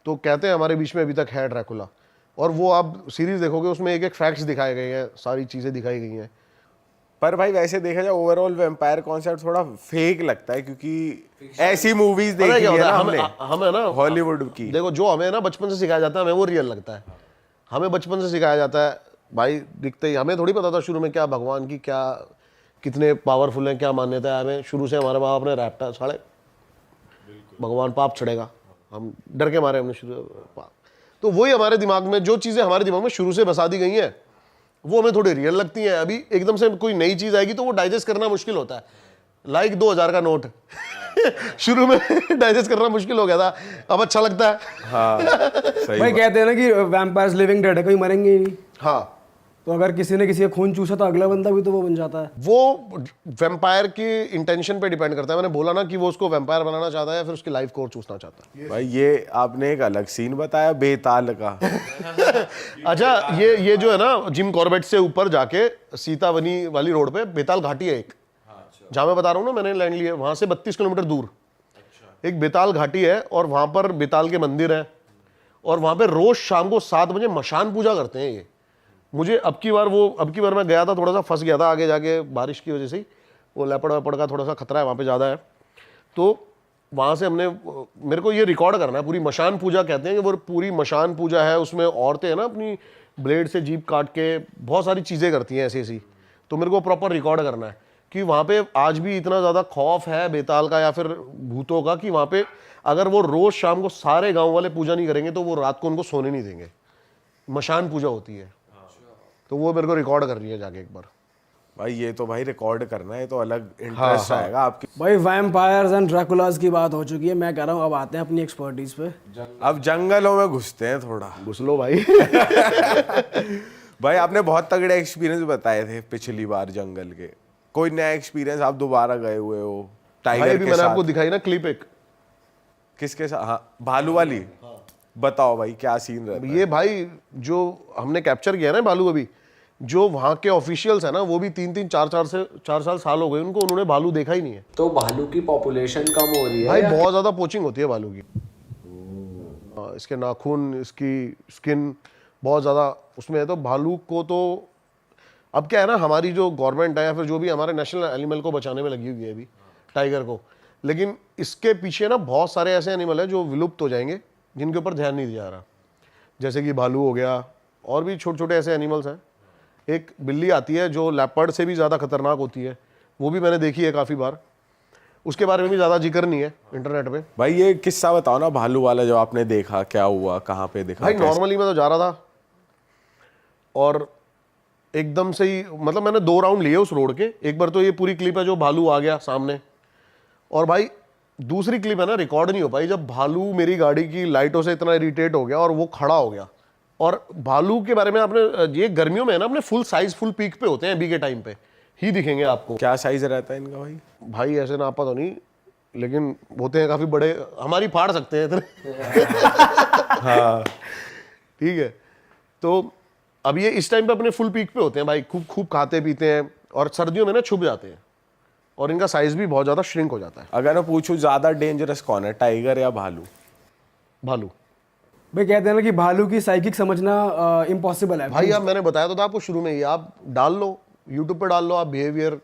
तो कहते हैं हमारे बीच में अभी तक है ड्रैकुला, और वो आप सीरीज देखोगे उसमें एक एक फैक्ट्स दिखाए गए हैं, सारी चीजें दिखाई गई हैं। पर भाई वैसे देखा जाए ओवरऑल वैम्पायर कॉन्सेप्ट थोड़ा फेक लगता है, क्योंकि ऐसी मूवीज पता है देखी क्या है होता ना है, हमने हमें ना हॉलीवुड की। देखो, जो हमें ना बचपन से सिखाया जाता है हमें वो रियल लगता है। हमें बचपन से सिखाया जाता है भाई, दिखते ही हमें थोड़ी पता था शुरू में क्या भगवान की क्या कितने पावरफुल हैं, क्या मान्यता है। हमें शुरू से हमारे माँ बाप ने रैपटा साढ़े भगवान पाप चढ़ेगा, हम डर के मारे हमने शुरू पाप। तो वही हमारे दिमाग में जो चीज़ें हमारे दिमाग में शुरू से बसा दी गई हैं वो हमें थोड़ी रियल लगती हैं। अभी एकदम से कोई नई चीज़ आएगी तो वो डाइजेस्ट करना मुश्किल होता है। लाइक 2000 का नोट शुरू में डाइजेस्ट करना मुश्किल हो गया था, अब अच्छा लगता है। हाँ सही भाई कहते हैं ना कि वैम्पायर्स लिविंग डेड है, कोई मरेंगे ही नहीं। हाँ, तो अगर किसी ने किसी का खून चूसा तो अगला बंदा भी तो वो बन जाता है। वो वैम्पायर की इंटेंशन पे डिपेंड करता है। मैंने बोला ना कि वो उसको वैम्पायर बनाना चाहता है या फिर उसकी लाइफ कोर चूसना चाहता है। भाई ये आपने एक अलग सीन बताया बेताल का। अच्छा, ये जो है ना जिम कॉर्बेट से ऊपर जाके सीतावनी वाली रोड पे बेताल घाटी है एक, जहाँ मैं बता रहा हूँ ना मैंने लैंड लिया, वहाँ से 32 किलोमीटर दूर एक बेताल घाटी है और वहाँ पर बेताल के मंदिर है और वहाँ पे रोज शाम को 7 बजे मशान पूजा करते हैं ये। मुझे अब की बार मैं गया था, थोड़ा सा फंस गया था आगे जाके बारिश की वजह से ही, वो लेपड़ वेपड़ का थोड़ा सा खतरा है वहाँ पे ज़्यादा है। तो वहाँ से मेरे को ये रिकॉर्ड करना है, पूरी मशान पूजा कहते हैं कि वो पूरी मशान पूजा है। उसमें औरतें हैं ना अपनी ब्लेड से जीभ काट के बहुत सारी चीज़ें करती हैं ऐसी। तो मेरे को प्रॉपर रिकॉर्ड करना है कि वहाँ पे आज भी इतना ज़्यादा खौफ है बेताल का या फिर भूतों का कि वहाँ पे अगर वो रोज़ शाम को सारे गाँव वाले पूजा नहीं करेंगे तो वो रात को उनको सोने नहीं देंगे। मशान पूजा होती है, तो वो मेरे को रिकॉर्ड कर रही है जाके एक बार। भाई ये तो भाई रिकॉर्ड करना है तो अलग इंटरेस्ट आएगा आपकी। भाई वैम्पायर्स एंड ड्रैकुलास की बात हो चुकी है, मैं कह रहा हूँ अब आते हैं अपनी एक्सपर्टीज पे। अब जंगलों में घुसते हैं थोड़ा। घुस लो भाई। भाई आपने बहुत तगड़े एक्सपीरियंस बताए थे पिछली बार जंगल के, कोई नया एक्सपीरियंस आप दोबारा गए हुए हो भाई टाइगर अभी के मैंने साथ? आपको दिखाई ना क्लिप एक, किसके साथ? हाँ भालू वाली। बताओ भाई क्या सीन रहता है? ये भाई जो हमने कैप्चर किया ना भालू, अभी जो वहाँ के ऑफिशियल्स है ना वो भी 3-3 4 साल हो गए उनको, उन्होंने भालू देखा ही नहीं है। तो भालू की पॉपुलेशन कम हो रही है भाई या? बहुत ज्यादा पोचिंग होती है भालू की। इसके नाखून, इसकी स्किन बहुत ज़्यादा उसमें है। तो भालू को तो अब क्या है ना, हमारी जो गवर्नमेंट है या फिर जो भी हमारे नेशनल एनिमल को बचाने में लगी हुई है अभी, टाइगर को, लेकिन इसके पीछे ना बहुत सारे ऐसे एनिमल है जो विलुप्त हो जाएंगे जिनके ऊपर ध्यान नहीं दिया जा रहा। जैसे कि भालू हो गया, और भी छोटे छोटे ऐसे एनिमल्स हैं। एक बिल्ली आती है जो लेपर्ड से भी ज़्यादा खतरनाक होती है, वो भी मैंने देखी है काफ़ी बार। उसके बारे में भी ज़्यादा जिक्र नहीं है इंटरनेट पे। भाई ये किस्सा बताओ ना, भालू वाला जो आपने देखा, क्या हुआ, कहाँ पे देखा? भाई नॉर्मली मैं तो जा रहा था और एकदम से ही मतलब मैंने 2 राउंड लिए उस रोड के। एक बार तो ये पूरी क्लिप है जो भालू आ गया सामने, और भाई दूसरी क्लिप है ना रिकॉर्ड नहीं हो पाई जब भालू मेरी गाड़ी की लाइटों से इतना इरिटेट हो गया और वो खड़ा हो गया। और भालू के बारे में आपने ये गर्मियों में है ना अपने फुल साइज फुल पीक पे होते हैं, अभी के टाइम पे ही दिखेंगे आपको। क्या साइज रहता है इनका भाई? भाई ऐसे नापा तो नहीं, लेकिन होते हैं काफी बड़े, हमारी फाड़ सकते हैं इतने। हाँ ठीक है, तो अब ये इस टाइम पे अपने फुल पीक पे होते हैं भाई, खूब खूब खाते पीते हैं और सर्दियों में ना छुप जाते हैं और इनका साइज भी बहुत ज्यादा श्रिंक हो जाता है। अगर मैं पूछूं ज्यादा डेंजरस कौन है, टाइगर या भालू? भालू। भाई कहते हैं ना कि भालू की साइकिक समझना इम्पॉसिबल है भाई अब मैंने बताया तो था आपको शुरू में ही, आप डाल लो यूट्यूब पे डाल लो आप बिहेवियर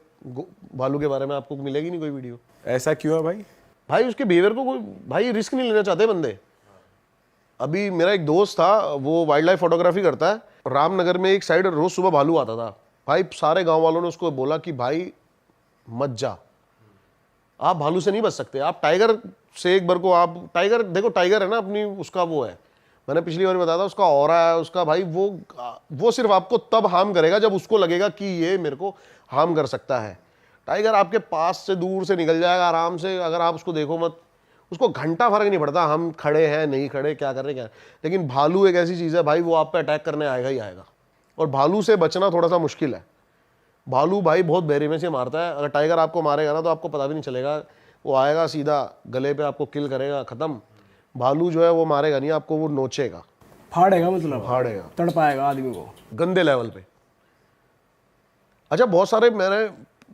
भालू के बारे में, आपको मिलेगी नहीं कोई वीडियो। ऐसा क्यों है भाई? भाई उसके बिहेवियर को कोई भाई रिस्क नहीं लेना चाहते बंदे। अभी मेरा एक दोस्त था, वो वाइल्ड लाइफ फोटोग्राफी करता है, रामनगर में एक साइड रोज सुबह भालू आता था। भाई सारे गांव वालों ने उसको बोला कि भाई मत जा, आप भालू से नहीं बच सकते, आप टाइगर से एक बार को आप टाइगर देखो, टाइगर है ना अपनी उसका वो है, मैंने पिछली बार बताया था उसका ऑरा है उसका भाई, वो सिर्फ आपको तब हार्म करेगा जब उसको लगेगा कि ये मेरे को हार्म कर सकता है। टाइगर आपके पास से दूर से निकल जाएगा आराम से, अगर आप उसको देखो मत, उसको घंटा फर्क नहीं पड़ता हम खड़े हैं नहीं खड़े क्या कर रहे क्या। लेकिन भालू एक ऐसी चीज़ है भाई, वो आप पे अटैक करने आएगा ही आएगा, और भालू से बचना थोड़ा सा मुश्किल है। भालू भाई बहुत बेरहमी से मारता है, अगर टाइगर आपको मारेगा ना तो आपको पता भी नहीं चलेगा, वो आएगा सीधा गले पे आपको किल करेगा, खत्म। भालू जो है वो मारेगा नहीं आपको, वो नोचेगा, फाड़ेगा, मतलब फाड़ेगा, तड़पाएगा आदमी को गंदे लेवल पे। अच्छा बहुत सारे मैंने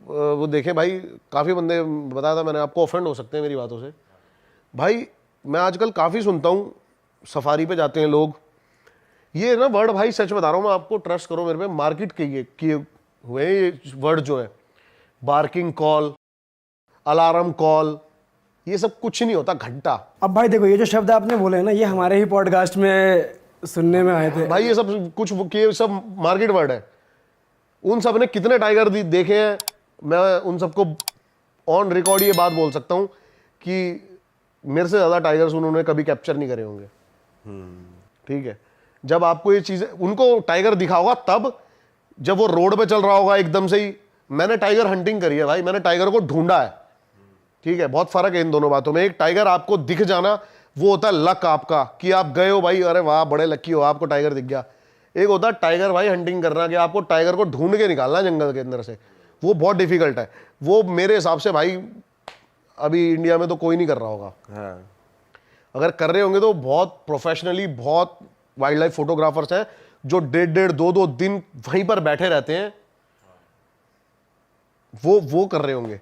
वो देखे भाई, काफ़ी बंदे बताया था मैंने आपको, ऑफेंड हो सकते हैं मेरी बातों से। भाई मैं आजकल काफ़ी सुनता हूँ, सफारी पे जाते हैं लोग, ये ना वर्ड भाई सच बता रहा हूँ मैं आपको, ट्रस्ट करो मेरे पे, मार्केट किए हुए ये वर्ड जो है, बार्किंग कॉल, अलार्म कॉल, ये सब कुछ नहीं होता घंटा। अब भाई देखो ये जो शब्द आपने बोले हैं ना, ये हमारे ही पॉडकास्ट में सुनने में आए थे भाई ये सब कुछ ये सब मार्केट वर्ड है। उन सब ने कितने टाइगर देखे हैं, मैं उन सबको ऑन रिकॉर्ड ये बात बोल सकता हूँ कि मेरे से ज़्यादा टाइगर्स उन्होंने कभी कैप्चर नहीं करे होंगे। ठीक है, जब आपको ये चीज़ें, उनको टाइगर दिखा होगा तब जब वो रोड पे चल रहा होगा एकदम से ही। मैंने टाइगर हंटिंग करी है भाई, मैंने टाइगर को ढूंढा है। ठीक है, बहुत फर्क है इन दोनों बातों में। एक टाइगर आपको दिख जाना वो होता है लक आपका, कि आप गए हो भाई, अरे वाह बड़े लकी हो आपको टाइगर दिख गया। एक होता है टाइगर भाई हंटिंग करना, कि आपको टाइगर को ढूंढ के निकालना जंगल के अंदर से, वो बहुत डिफिकल्ट है। वो मेरे हिसाब से भाई अभी इंडिया में तो कोई नहीं कर रहा होगा। हाँ अगर कर रहे होंगे तो बहुत प्रोफेशनली, बहुत वाइल्ड लाइफ फोटोग्राफर्स हैं जो 1.5-2 दिन वहीं पर बैठे रहते हैं, वो कर रहे होंगे।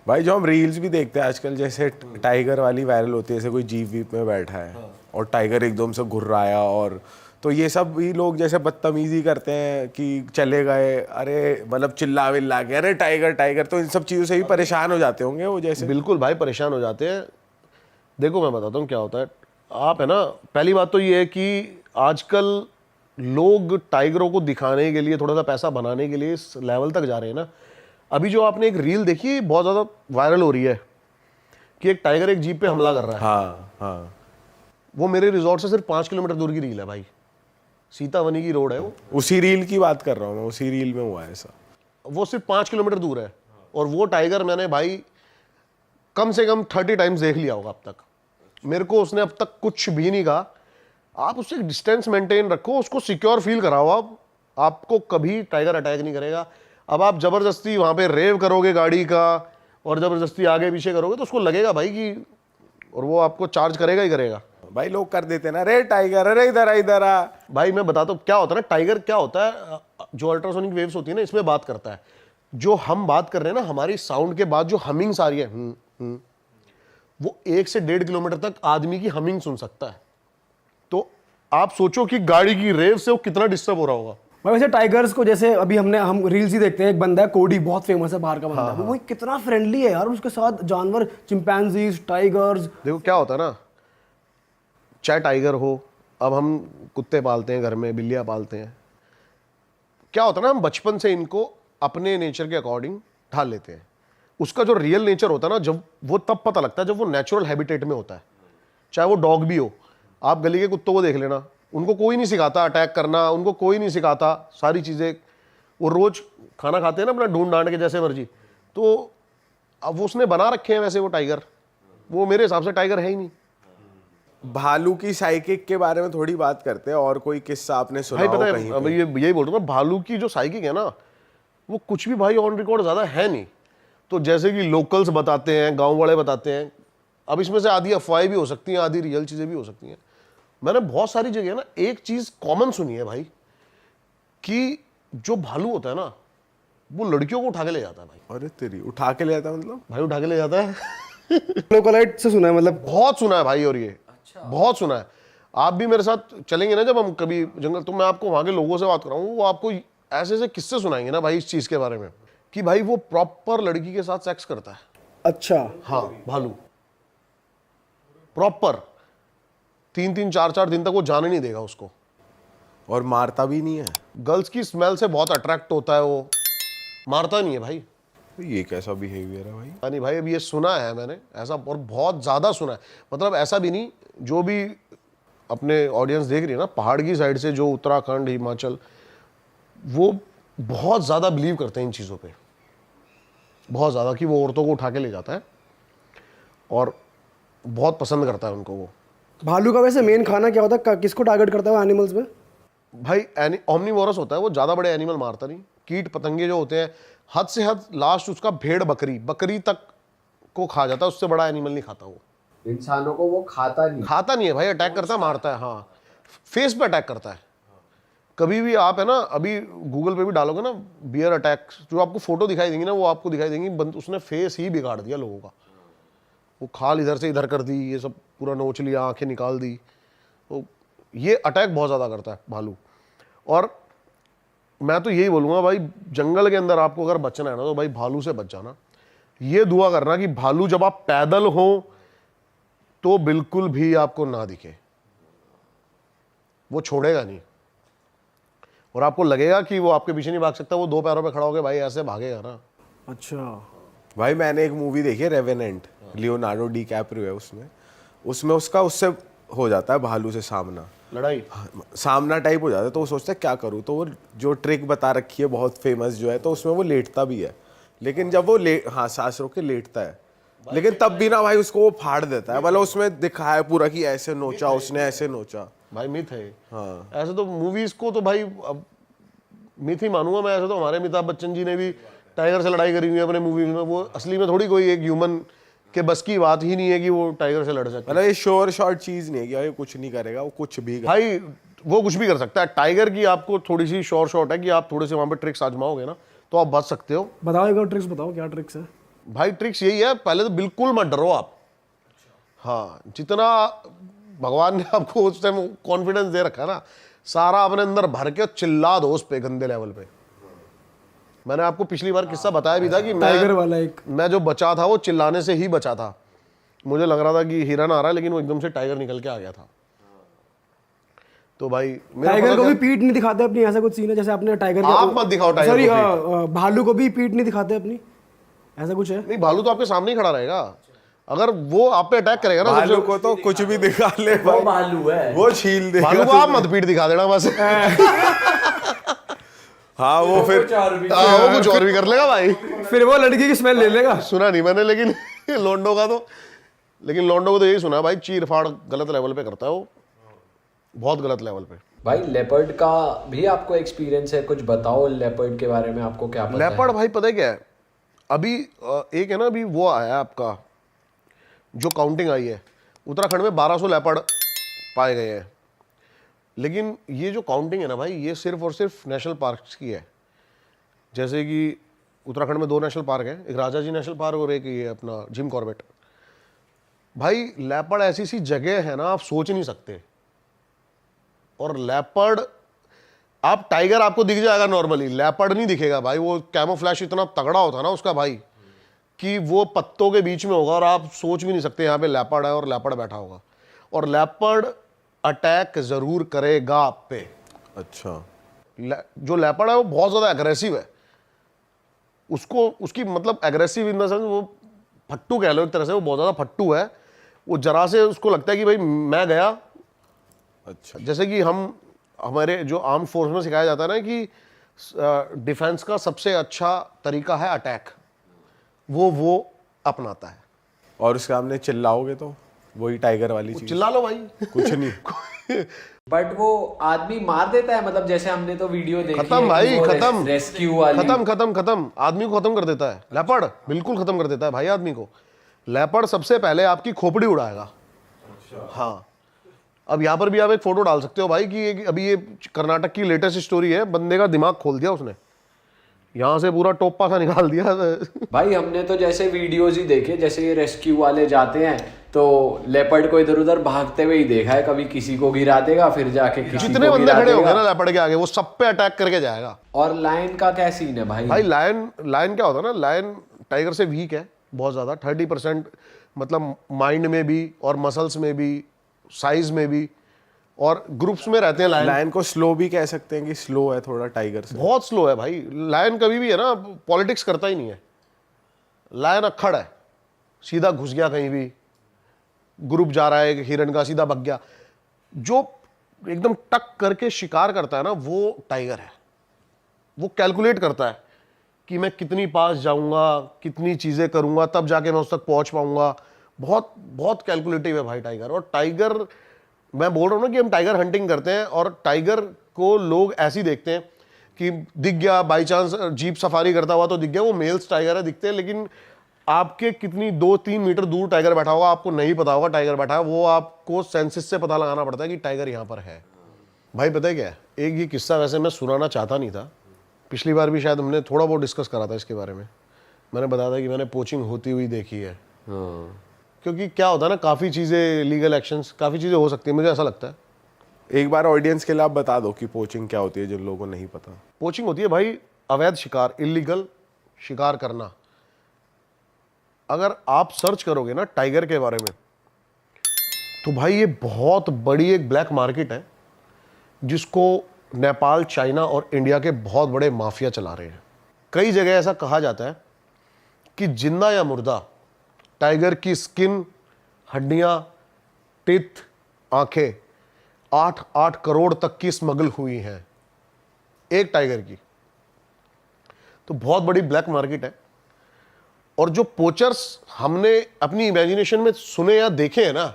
भाई जो हम रील्स भी देखते हैं आजकल, जैसे टाइगर वाली वायरल होती है, जैसे कोई जीप वीप में बैठा है और टाइगर एकदम से घुर रहा है, और तो ये सब भी लोग जैसे बदतमीजी करते हैं कि चले गए, अरे मतलब चिल्ला विल्ला के अरे टाइगर टाइगर, तो इन सब चीज़ों से भी परेशान हो जाते होंगे वो जैसे। बिल्कुल भाई परेशान हो जाते हैं। देखो मैं बताता हूँ क्या होता है, आप है ना, पहली बात तो ये है कि आजकल लोग टाइगरों को दिखाने के लिए, थोड़ा सा पैसा बनाने के लिए इस लेवल तक जा रहे हैं ना। अभी जो आपने एक रील देखी बहुत ज़्यादा वायरल हो रही है कि एक टाइगर एक जीप पे हमला कर रहा है। हाँ हाँ, वो मेरे रिजॉर्ट से सिर्फ 5 किलोमीटर दूर की रील है भाई, सीतावनी की रोड है वो। उसी रील की बात कर रहा हूँ मैं, उसी रील में हुआ है ऐसा। वो सिर्फ 5 किलोमीटर दूर है, और वो टाइगर मैंने भाई कम से कम 30 टाइम्स देख लिया होगा अब तक। मेरे को उसने अब तक कुछ भी नहीं कहा। आप उससे एक डिस्टेंस मेंटेन रखो, उसको सिक्योर फील कराओ, आपको कभी टाइगर अटैक नहीं करेगा। अब आप जबरदस्ती वहां पे रेव करोगे गाड़ी का और जबरदस्ती आगे पीछे करोगे तो उसको लगेगा भाई कि, और वो आपको चार्ज करेगा ही करेगा। भाई लोग कर देते हैं ना, रे टाइगर अरे इधर इधर आ। भाई मैं बताता हूँ क्या होता है ना, टाइगर क्या होता है, जो अल्ट्रासोनिक वेव्स होती है ना, इसमें बात करता है। जो हम बात कर रहे हैं ना, हमारी साउंड के बाद जो हमिंग्स आ रही है, वो 1 से 1.5 किलोमीटर तक आदमी की हमिंग सुन सकता है। तो आप सोचो कि गाड़ी की रेव से वो कितना डिस्टर्ब हो रहा होगा। भाई वैसे टाइगर्स को जैसे अभी हम रील्स ही देखते हैं, एक बंदा है कोडी, बहुत फेमस है बाहर का बंदा, वो कितना फ्रेंडली है यार, उसके साथ जानवर, चिंपैंजीज, टाइगर्स। देखो क्या होता है ना, चाहे टाइगर हो, अब हम कुत्ते पालते हैं घर में, बिल्लियाँ पालते हैं, क्या होता है ना, हम बचपन से इनको अपने नेचर के अकॉर्डिंग ढाल लेते हैं। उसका जो रियल नेचर होता है ना, जब वो तब पता लगता है जब वो नेचुरल हैबिटेट में होता है। चाहे वो डॉग भी हो, आप गली के कुत्तों को देख लेना, उनको कोई नहीं सिखाता अटैक करना, उनको कोई नहीं सिखाता सारी चीज़ें। वो रोज खाना खाते हैं ना अपना ढूंढ डांड के जैसे मर्जी, तो अब वो उसने बना रखे हैं वैसे वो टाइगर। वो मेरे हिसाब से टाइगर है ही नहीं। भालू की साइकिक के बारे में थोड़ी बात करते हैं, और कोई किस्सा आपने सुना भाई हो पता कहीं है, अब पे? ये यही बोल रहा हूँ मैं, भालू की जो साइकिक है ना, वो कुछ भी भाई ऑन रिकॉर्ड ज़्यादा है नहीं। तो जैसे कि लोकल्स बताते हैं, गांव वाले बताते हैं, अब इसमें से आधी अफवाहें भी हो सकती हैं, आधी रियल चीज़ें भी हो सकती हैं। मैंने बहुत सारी जगह ना एक चीज़ कॉमन सुनी है भाई, कि जो भालू होता है ना, वो लड़कियों को उठा के ले जाता है भाई। अरे तेरी, उठा के ले जाता मतलब? भाई उठा के ले जाता है। लोकलाइट से सुना है मतलब। बहुत सुना है भाई, और ये बहुत सुना है। आप भी मेरे साथ चलेंगे ना जब हम कभी जंगल, तो मैं आपको वहां के लोगों से बात कराऊंगा, वो आपको ऐसे ऐसे किस्से सुनाएंगे ना भाई इस चीज के बारे में, कि भाई वो प्रॉपर लड़की के साथ सेक्स करता है। अच्छा। हाँ, भालू प्रॉपर 3-3 4-4 दिन तक वो जाने नहीं देगा उसको। और मारता भी नहीं है? गर्ल्स की स्मेल से बहुत अट्रैक्ट होता है वो, मारता नहीं है भाई। ये कैसा बिहेवियर है भाई? नहीं भाई, अभी ये सुना है मैंने ऐसा, और बहुत ज़्यादा सुना है। मतलब ऐसा भी नहीं, जो भी अपने ऑडियंस देख रही है ना पहाड़ की साइड से, जो उत्तराखंड हिमाचल, वो बहुत ज़्यादा बिलीव करते हैं इन चीज़ों पे, बहुत ज़्यादा, कि वो औरतों को उठा के ले जाता है और बहुत पसंद करता है उनको वो। भालू का वैसे मेन खाना क्या होता है, किसको टारगेट करता है एनिमल्स में? भाई ओमनीवोरस होता है वो, ज़्यादा बड़े एनिमल मारता नहीं। कीट पतंगे जो होते हैं, हद से हद लास्ट उसका भेड़ बकरी तक को खा जाता है, उससे बड़ा एनिमल नहीं खाता वो। इंसानों को वो खाता नहीं है भाई, अटैक करता है, मारता है। हाँ, फेस पे अटैक करता है। कभी भी आप है ना, अभी गूगल पे भी डालोगे ना बियर अटैक, जो आपको फोटो दिखाई देंगी ना, वो आपको दिखाई देंगी उसने फेस ही बिगाड़ दिया लोगों का। वो खाल इधर से इधर कर दी, ये सब पूरा नोच लिया, आंखें निकाल दी। तो ये अटैक बहुत ज़्यादा करता है भालू। और मैं तो यही बोलूँगा भाई, जंगल के अंदर आपको अगर बचना है ना, तो भाई भालू से बच जाना। ये दुआ करना कि भालू जब आप पैदल हो तो बिल्कुल भी आपको ना दिखे, वो छोड़ेगा नहीं। और आपको लगेगा कि वो आपके पीछे नहीं भाग सकता, वो 2 पैरों पे खड़ा होकर भाई ऐसे भागेगा ना। अच्छा भाई मैंने एक मूवी देखी है रेवेनेंट, लियोनार्डो डी कैप्रियो है उसमें उसका उससे हो जाता है भालू से सामना टाइप हो जाता है। तो वो सोचता है क्या करूँ, तो वो जो ट्रिक बता रखी है बहुत फेमस जो है, तो उसमें वो लेटता भी है, लेकिन जब वो सांस रोक के लेटता है, लेकिन तब भी ना भाई उसको वो फाड़ देता है। मतलब उसमें दिखाया है पूरा कि ऐसे नोचा उसने, ऐसे नोचा। भाई मिथ है। हाँ, ऐसे तो मूवीज को तो भाई अब मिथ ही मानूंगा मैं। ऐसे तो हमारे अमिताभ बच्चन जी ने भी टाइगर से लड़ाई करी हुई है अपने मूवी में। वो असली में थोड़ी कोई एक ह्यूमन के बस की बात ही नहीं है कि वो टाइगर से लड़ सकता है। मतलब ये श्योर शॉर्ट चीज नहीं है कि भाई कुछ नहीं करेगा, वो कुछ भी भाई वो कुछ भी कर सकता है। टाइगर की आपको थोड़ी सी श्योर शॉट है कि आप थोड़े से वहां पे ट्रिक्स आजमाओगे ना, तो आप बच सकते हो। बताओ एक और ट्रिक्स बताओ, क्या ट्रिक्स है? भाई ट्रिक्स यही है, पहले तो बिल्कुल मत डरो आप। हाँ, जितना भगवान ने आपको उस टाइम कॉन्फिडेंस दे रखा है ना, सारा अपने अंदर भर के चिल्ला दो उस पे गंदे लेवल पे। मैंने आपको पिछली बार किस्सा बताया भी था कि टाइगर वाला एक, मैं जो बचा था वो चिल्लाने से ही बचा था। मुझे लग रहा था कि हिरन आ रहा है, लेकिन वो एकदम से टाइगर निकल के आ गया था। तो भाई टाइगर को भी पीठ नहीं दिखाते अपनी, ऐसा कुछ सीन है जैसे आपने टाइगर आप मत दिखाओ टाइगर सॉरी को भालू को भी पीठ नहीं दिखाते अपनी, ऐसा कुछ है? नहीं, भालू तो आपके सामने ही खड़ा रहेगा। अगर वो आप पे अटैक करेगा ना, भालू को तो कुछ भी दिखा ले वो भाई, भालू है, वो छील देगा। भालू को आप मत पीठ दिखा देना बस। हाँ वो फिर वो कुछ और भी कर लेगा भाई। फिर वो लड़की की स्मेल ले लेगा। सुना नहीं मैंने, लेकिन लोंडो का तो, लेकिन लोंडो को तो यही सुना है भाई, चीर फाड़ गलत लेवल पे करता है वो, बहुत गलत लेवल पे। भाई लेपर्ड का भी आपको एक्सपीरियंस है, कुछ बताओ लेपर्ड के बारे में, आपको क्या पता है? लेपर्ड भाई पता है क्या है, अभी एक है ना, अभी वो आया आपका जो काउंटिंग आई है, उत्तराखंड में 1200 लेपर्ड पाए गए हैं। लेकिन ये जो काउंटिंग है ना भाई, ये सिर्फ और सिर्फ नेशनल पार्क्स की है। जैसे कि उत्तराखंड में 2 नेशनल पार्क हैं, एक राजा जी नेशनल पार्क और एक ये अपना जिम कॉर्बेट। भाई लेपर्ड ऐसी सी जगह है ना, आप सोच नहीं सकते। और लेपर्ड, आप टाइगर आपको दिख जाएगा नॉर्मली, लेपर्ड नहीं दिखेगा भाई। वो कैमोफ्लैश इतना तगड़ा होता है ना उसका भाई, कि वो पत्तों के बीच में होगा और आप सोच भी नहीं सकते यहाँ पे लेपर्ड है और लेपर्ड बैठा होगा। और लेपर्ड अटैक जरूर करेगा आप पे। अच्छा, जो लेपर्ड है वो बहुत ज्यादा एग्रेसिव है। उसको उसकी मतलब एग्रेसिव इन द सेंस, वो फट्टू कह लो एक तरह से, वो बहुत ज़्यादा फट्टू है। वो जरा से उसको लगता है कि भाई मैं गया, अच्छा। जैसे कि हमारे जो आर्म फोर्स में सिखाया जाता है ना कि डिफेंस का सबसे अच्छा तरीका है अटैक, वो अपनाता है। और उसके सामने चिल्लाओगे तो वही टाइगर वाली चीज, चिल्ला लो भाई। कुछ नहीं। बट वो आदमी मार देता है, मतलब जैसे हमने तो वीडियो देखी खत्म है कि भाई, वो खत्म, रेस्क्यू वाली। खत्म आदमी को खत्म कर देता है। लेपर्ड बिल्कुल खत्म कर देता है भाई आदमी को। लेपर्ड सबसे पहले आपकी खोपड़ी उड़ाएगा। हाँ, अब यहाँ पर भी आप एक फोटो डाल सकते हो भाई कि अभी ये कर्नाटक की लेटेस्ट स्टोरी है, बंदे का दिमाग खोल दिया उसने, यहाँ से पूरा टोपा सा निकाल दिया। भाई हमने तो जैसे वीडियोज ही देखे, जैसे ये रेस्क्यू वाले जाते हैं तो लेपर्ड को इधर उधर भागते हुए ही देखा है, कभी किसी को गिरा देगा, फिर जाके किसी जितने को बंदे गिरा खड़े होंगे देगा। ना लेपर्ड के आगे, वो सब पे अटैक करके जाएगा। और लायन का क्या सीन है भाई? भाई लायन क्या होता है ना, लायन टाइगर से वीक है बहुत ज़्यादा, 30% मतलब माइंड में भी और मसल्स में भी, साइज में भी, और ग्रुप्स में रहते हैं लायन। लायन को स्लो भी कह सकते हैं कि स्लो है थोड़ा टाइगर से। बहुत स्लो है भाई लायन, कभी भी है ना पॉलिटिक्स करता ही नहीं है। लायन अक्खड़ है, सीधा घुस गया कहीं भी, ग्रुप जा रहा है हिरन का, सीधा भग गया। जो एकदम टक करके शिकार करता है ना, वो टाइगर है। वो कैलकुलेट करता है कि मैं कितनी पास जाऊंगा, कितनी चीजें करूंगा, तब जाके मैं उस तक पहुंच पाऊंगा। बहुत बहुत कैलकुलेटिव है भाई टाइगर। और टाइगर, मैं बोल रहा हूं ना कि हम टाइगर हंटिंग करते हैं, और टाइगर को लोग ऐसे ही देखते हैं कि दिख गया बाई चांस जीप सफारी करता हुआ तो दिख गया, वो मेल्स टाइगर है दिखते हैं, लेकिन आपके कितनी 2-3 मीटर दूर टाइगर बैठा होगा आपको नहीं पता होगा टाइगर बैठा है। वो आपको सेंसिस से पता लगाना पड़ता है कि टाइगर यहाँ पर है। भाई पता है क्या है, एक ये किस्सा वैसे मैं सुनाना चाहता नहीं था, पिछली बार भी शायद हमने थोड़ा बहुत डिस्कस करा था इसके बारे में। मैंने बताया था कि मैंने पोचिंग होती हुई देखी है। क्योंकि क्या होता है ना, काफ़ी चीज़ें, लीगल एक्शंस, काफ़ी चीज़ें हो सकती है, मुझे ऐसा लगता है। एक बार ऑडियंस के लिए आप बता दो कि पोचिंग क्या होती है, जिन लोगों को नहीं पता। पोचिंग होती है भाई अवैध शिकार, इलीगल शिकार करना। अगर आप सर्च करोगे ना टाइगर के बारे में, तो भाई ये बहुत बड़ी एक ब्लैक मार्केट है, जिसको नेपाल, चाइना और इंडिया के बहुत बड़े माफिया चला रहे हैं। कई जगह ऐसा कहा जाता है कि जिंदा या मुर्दा टाइगर की स्किन, हड्डियां, टिथ, आंखें 8-8 करोड़ तक की स्मगल हुई हैं एक टाइगर की। तो बहुत बड़ी ब्लैक मार्केट है। और जो पोचर्स हमने अपनी इमेजिनेशन में सुने या देखे हैं ना,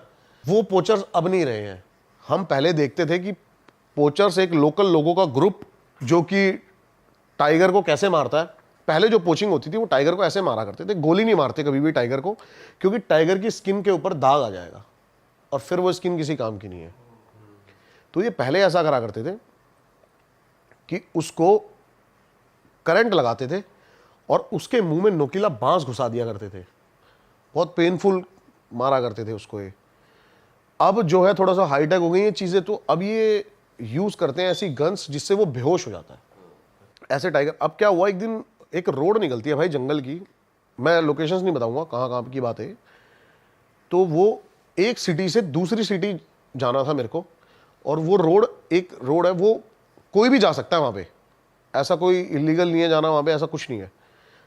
वो पोचर्स अब नहीं रहे हैं। हम पहले देखते थे कि पोचर्स एक लोकल लोगों का ग्रुप जो कि टाइगर को कैसे मारता है। पहले जो पोचिंग होती थी वो टाइगर को ऐसे मारा करते थे, गोली नहीं मारते कभी भी टाइगर को, क्योंकि टाइगर की स्किन के ऊपर दाग आ जाएगा और फिर वो स्किन किसी काम की नहीं है। तो ये पहले ऐसा करा करते थे कि उसको करंट लगाते थे और उसके मुंह में नोकीला बांस घुसा दिया करते थे, बहुत पेनफुल मारा करते थे उसको ये। अब जो है थोड़ा सा हाईटेक हो गई ये चीज़ें, तो अब ये यूज़ करते हैं ऐसी गन्स जिससे वो बेहोश हो जाता है ऐसे टाइगर। अब क्या हुआ, एक दिन एक रोड निकलती है भाई जंगल की, मैं लोकेशंस नहीं बताऊंगा कहाँ कहाँ की बात है, तो वो एक सिटी से दूसरी सिटी जाना था मेरे को, और वो रोड एक रोड है, वो कोई भी जा सकता है वहाँ पे, ऐसा कोई इलीगल नहीं है जाना वहाँ पे, ऐसा कुछ नहीं है,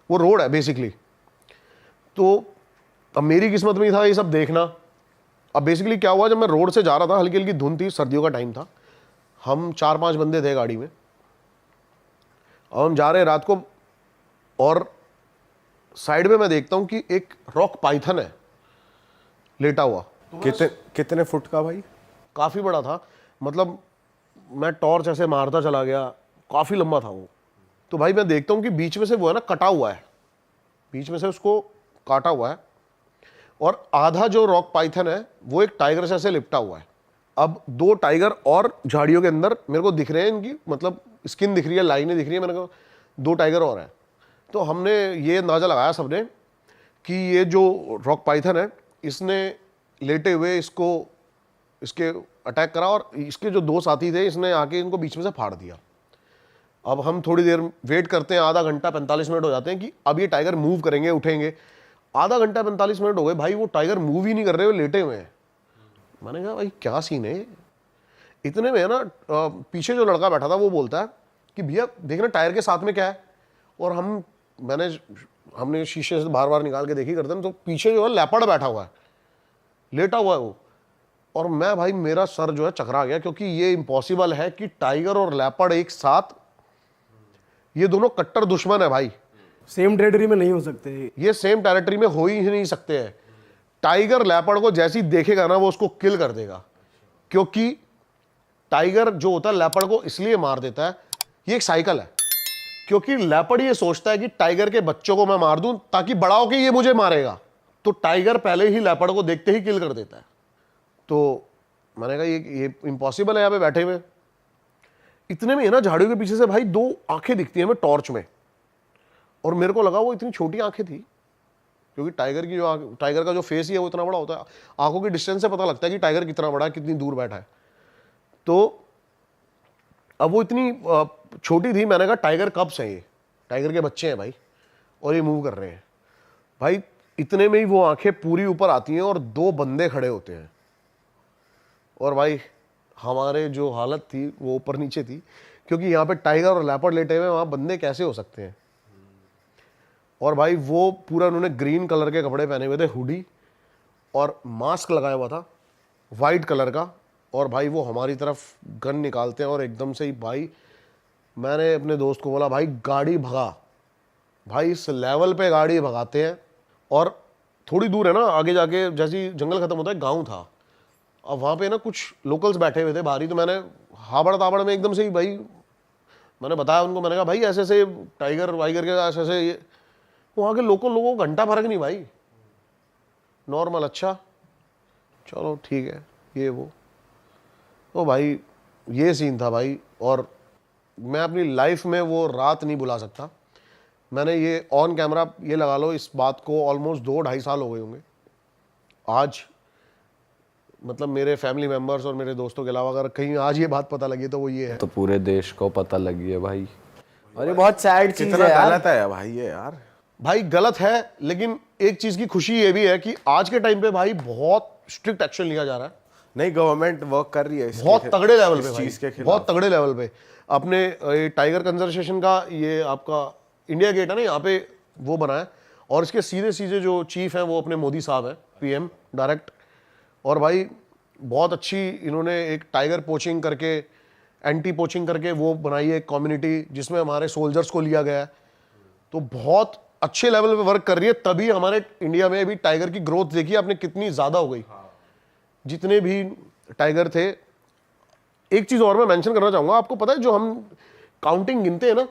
वो रोड है बेसिकली। तो अब मेरी किस्मत में ही था ये सब देखना। अब बेसिकली क्या हुआ, जब मैं रोड से जा रहा था, हल्की हल्की धुंध थी, सर्दियों का टाइम था, हम 4-5 बंदे थे गाड़ी में, और हम जा रहे हैं रात को, और साइड में मैं देखता हूं कि एक रॉक पाइथन है लेटा हुआ। कितने फुट का भाई? काफ़ी बड़ा था, मतलब मैं टॉर्च ऐसे मारता चला गया, काफ़ी लंबा था वो। तो भाई मैं देखता हूँ कि बीच में से वो है ना कटा हुआ है, बीच में से उसको काटा हुआ है, और आधा जो रॉक पाइथन है वो एक टाइगर से ऐसे लिपटा हुआ है। अब 2 टाइगर और झाड़ियों के अंदर मेरे को दिख रहे हैं, इनकी मतलब स्किन दिख रही है, लाइनें दिख रही है, मैंने कहा 2 टाइगर और हैं। तो हमने ये अंदाज़ा लगाया सबने कि ये जो रॉक पाइथन है, इसने लेटे हुए इसके अटैक करा, और इसके जो 2 साथी थे इसने आके इनको बीच में से फाड़ दिया। अब हम थोड़ी देर वेट करते हैं, आधा घंटा 45 मिनट हो जाते हैं कि अब ये टाइगर मूव करेंगे, उठेंगे। आधा घंटा 45 मिनट हो गए भाई, वो टाइगर मूव ही नहीं कर रहे, वो लेटे हुए हैं। मैंने कहा भाई क्या सीन है। इतने में है ना पीछे जो लड़का बैठा था वो बोलता है कि भैया देखना टायर के साथ में क्या है, और हम हमने शीशे से बार बार निकाल के देखी करते ना, तो पीछे जो है लेपर्ड बैठा हुआ है, लेटा हुआ है वो। और मैं भाई मेरा सर जो है चकरा गया, क्योंकि ये इम्पॉसिबल है कि टाइगर और लेपर्ड एक साथ, ये दोनों कट्टर दुश्मन है भाई, सेम टेरिटरी में नहीं हो सकते। ये सेम टेरिटरी में हो ही नहीं सकते हैं। टाइगर लेपर्ड को जैसी देखेगा ना वो उसको किल कर देगा, क्योंकि टाइगर जो होता है लेपर्ड को इसलिए मार देता है, ये एक साइकिल है, क्योंकि लेपर्ड ये सोचता है कि टाइगर के बच्चों को मैं मार दूं ताकि बड़ा होके ये मुझे मारेगा, तो टाइगर पहले ही लेपर्ड को देखते ही किल कर देता है। तो मैंने कहा ये इम्पॉसिबल है यहाँ पे बैठे हुए। इतने में है ना झाड़ियों के पीछे से भाई 2 आंखें दिखती हैं हमें टॉर्च में, और मेरे को लगा वो इतनी छोटी आंखें थी, क्योंकि टाइगर का जो फेस ही है वो इतना बड़ा होता है, आंखों की डिस्टेंस से पता लगता है कि टाइगर कितना बड़ा है, कितनी दूर बैठा है। तो अब वो इतनी छोटी थी, मैंने कहा टाइगर कब्स हैं, ये टाइगर के बच्चे हैं भाई, और ये मूव कर रहे हैं भाई। इतने में ही वो आंखें पूरी ऊपर आती हैं और 2 बंदे खड़े होते हैं, और भाई हमारे जो हालत थी वो ऊपर नीचे थी, क्योंकि यहाँ पे टाइगर और लेपर्ड लेटे हुए, वहाँ बंदे कैसे हो सकते हैं। और भाई वो पूरा उन्होंने ग्रीन कलर के कपड़े पहने हुए थे, हुडी, और मास्क लगाया हुआ था वाइट कलर का, और भाई वो हमारी तरफ गन निकालते हैं, और एकदम से ही भाई मैंने अपने दोस्त को बोला भाई गाड़ी भगा, भाई इस लेवल पे गाड़ी भगाते हैं। और थोड़ी दूर है ना आगे जाके, जैसे जंगल खत्म होता है गांव था, अब वहाँ पे ना कुछ लोकल्स बैठे हुए थे बाहरी, तो मैंने हाबड़ ताबड़ में एकदम से ही भाई मैंने बताया उनको, मैंने कहा भाई ऐसे ऐसे टाइगर वाइगर के ऐसे ऐसे, ये वहाँ के लोकल लोगों को घंटा फर्क नहीं भाई, नॉर्मल, अच्छा चलो ठीक है ये वो। तो भाई ये सीन था भाई, और मैं अपनी लाइफ में वो रात नहीं भुला सकता। मैंने ये ऑन कैमरा ये लगा लो, इस बात को ऑलमोस्ट 2-2.5 साल हो गए होंगे आज, मतलब मेरे फैमिली मेम्बर्स और मेरे दोस्तों के अलावा अगर कहीं आज ये बात पता लगी तो वो ये है। तो पूरे देश को पता लगी है भाई, और ये बहुत सैड चीज कितना है यार। गलत है भाई ये यार। भाई गलत है, लेकिन एक चीज की खुशी ये भी है कि आज के टाइम पे भाई बहुत स्ट्रिक्ट एक्शन लिया जा रहा है, नहीं गवर्नमेंट वर्क कर रही है इसके बहुत तगड़े लेवल पे इस भाई, चीज के खिलाफ। बहुत तगड़े लेवल पे। अपने ये टाइगर कंजर्वेशन का ये आपका इंडिया गेट है ना, यहाँ पे वो बना है, और इसके सीधे सीधे जो चीफ हैं वो अपने मोदी साहब हैं, पीएम डायरेक्ट। और भाई बहुत अच्छी इन्होंने एक टाइगर पोचिंग करके, एंटी पोचिंग करके वो बनाई है कम्युनिटी, जिसमें हमारे सोल्जर्स को लिया गया है, तो बहुत अच्छे लेवल पे वर्क कर रही है। तभी हमारे इंडिया में भी टाइगर की ग्रोथ देखिए आपने कितनी ज्यादा हो गई। जितने भी टाइगर थे, एक चीज और मैं मेंशन करना चाहूंगा, आपको पता है जो हम काउंटिंग गिनते हैं ना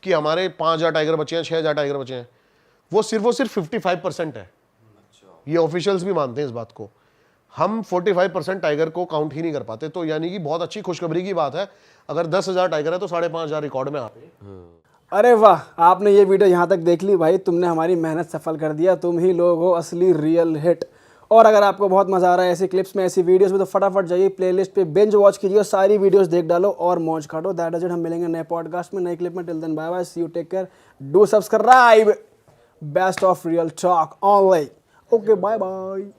कि हमारे 5,000 टाइगर बचे हैं, 6,000 टाइगर बचे हैं, वो सिर्फ 55% है। ये ऑफिशियल्स भी मानते हैं इस बात को। हम 45% टाइगर को काउंट ही नहीं कर पाते, तो यानी कि बहुत अच्छी खुशखबरी की बात है। अगर 10,000 टाइगर है तो 5,500 रिकॉर्ड में आते हैं। अरे वाह, आपने ये वीडियो यहाँ तक देख ली भाई, तुमने हमारी मेहनत सफल कर दिया, तुम ही लोग हो असली रियल हिट। और अगर आपको बहुत मजा आ रहा है ऐसी क्लिप्स में, ऐसी वीडियोस में, तो फटाफट जाइए प्लेलिस्ट पे बिंज वॉच कीजिए, सारी वीडियोस देख डालो और मौज काटो। दैट इज इट, हम मिलेंगे नए पॉडकास्ट में, नई क्लिप में। Till then bye bye, see you, take care, do subscribe, best of real talk online. Okay bye bye.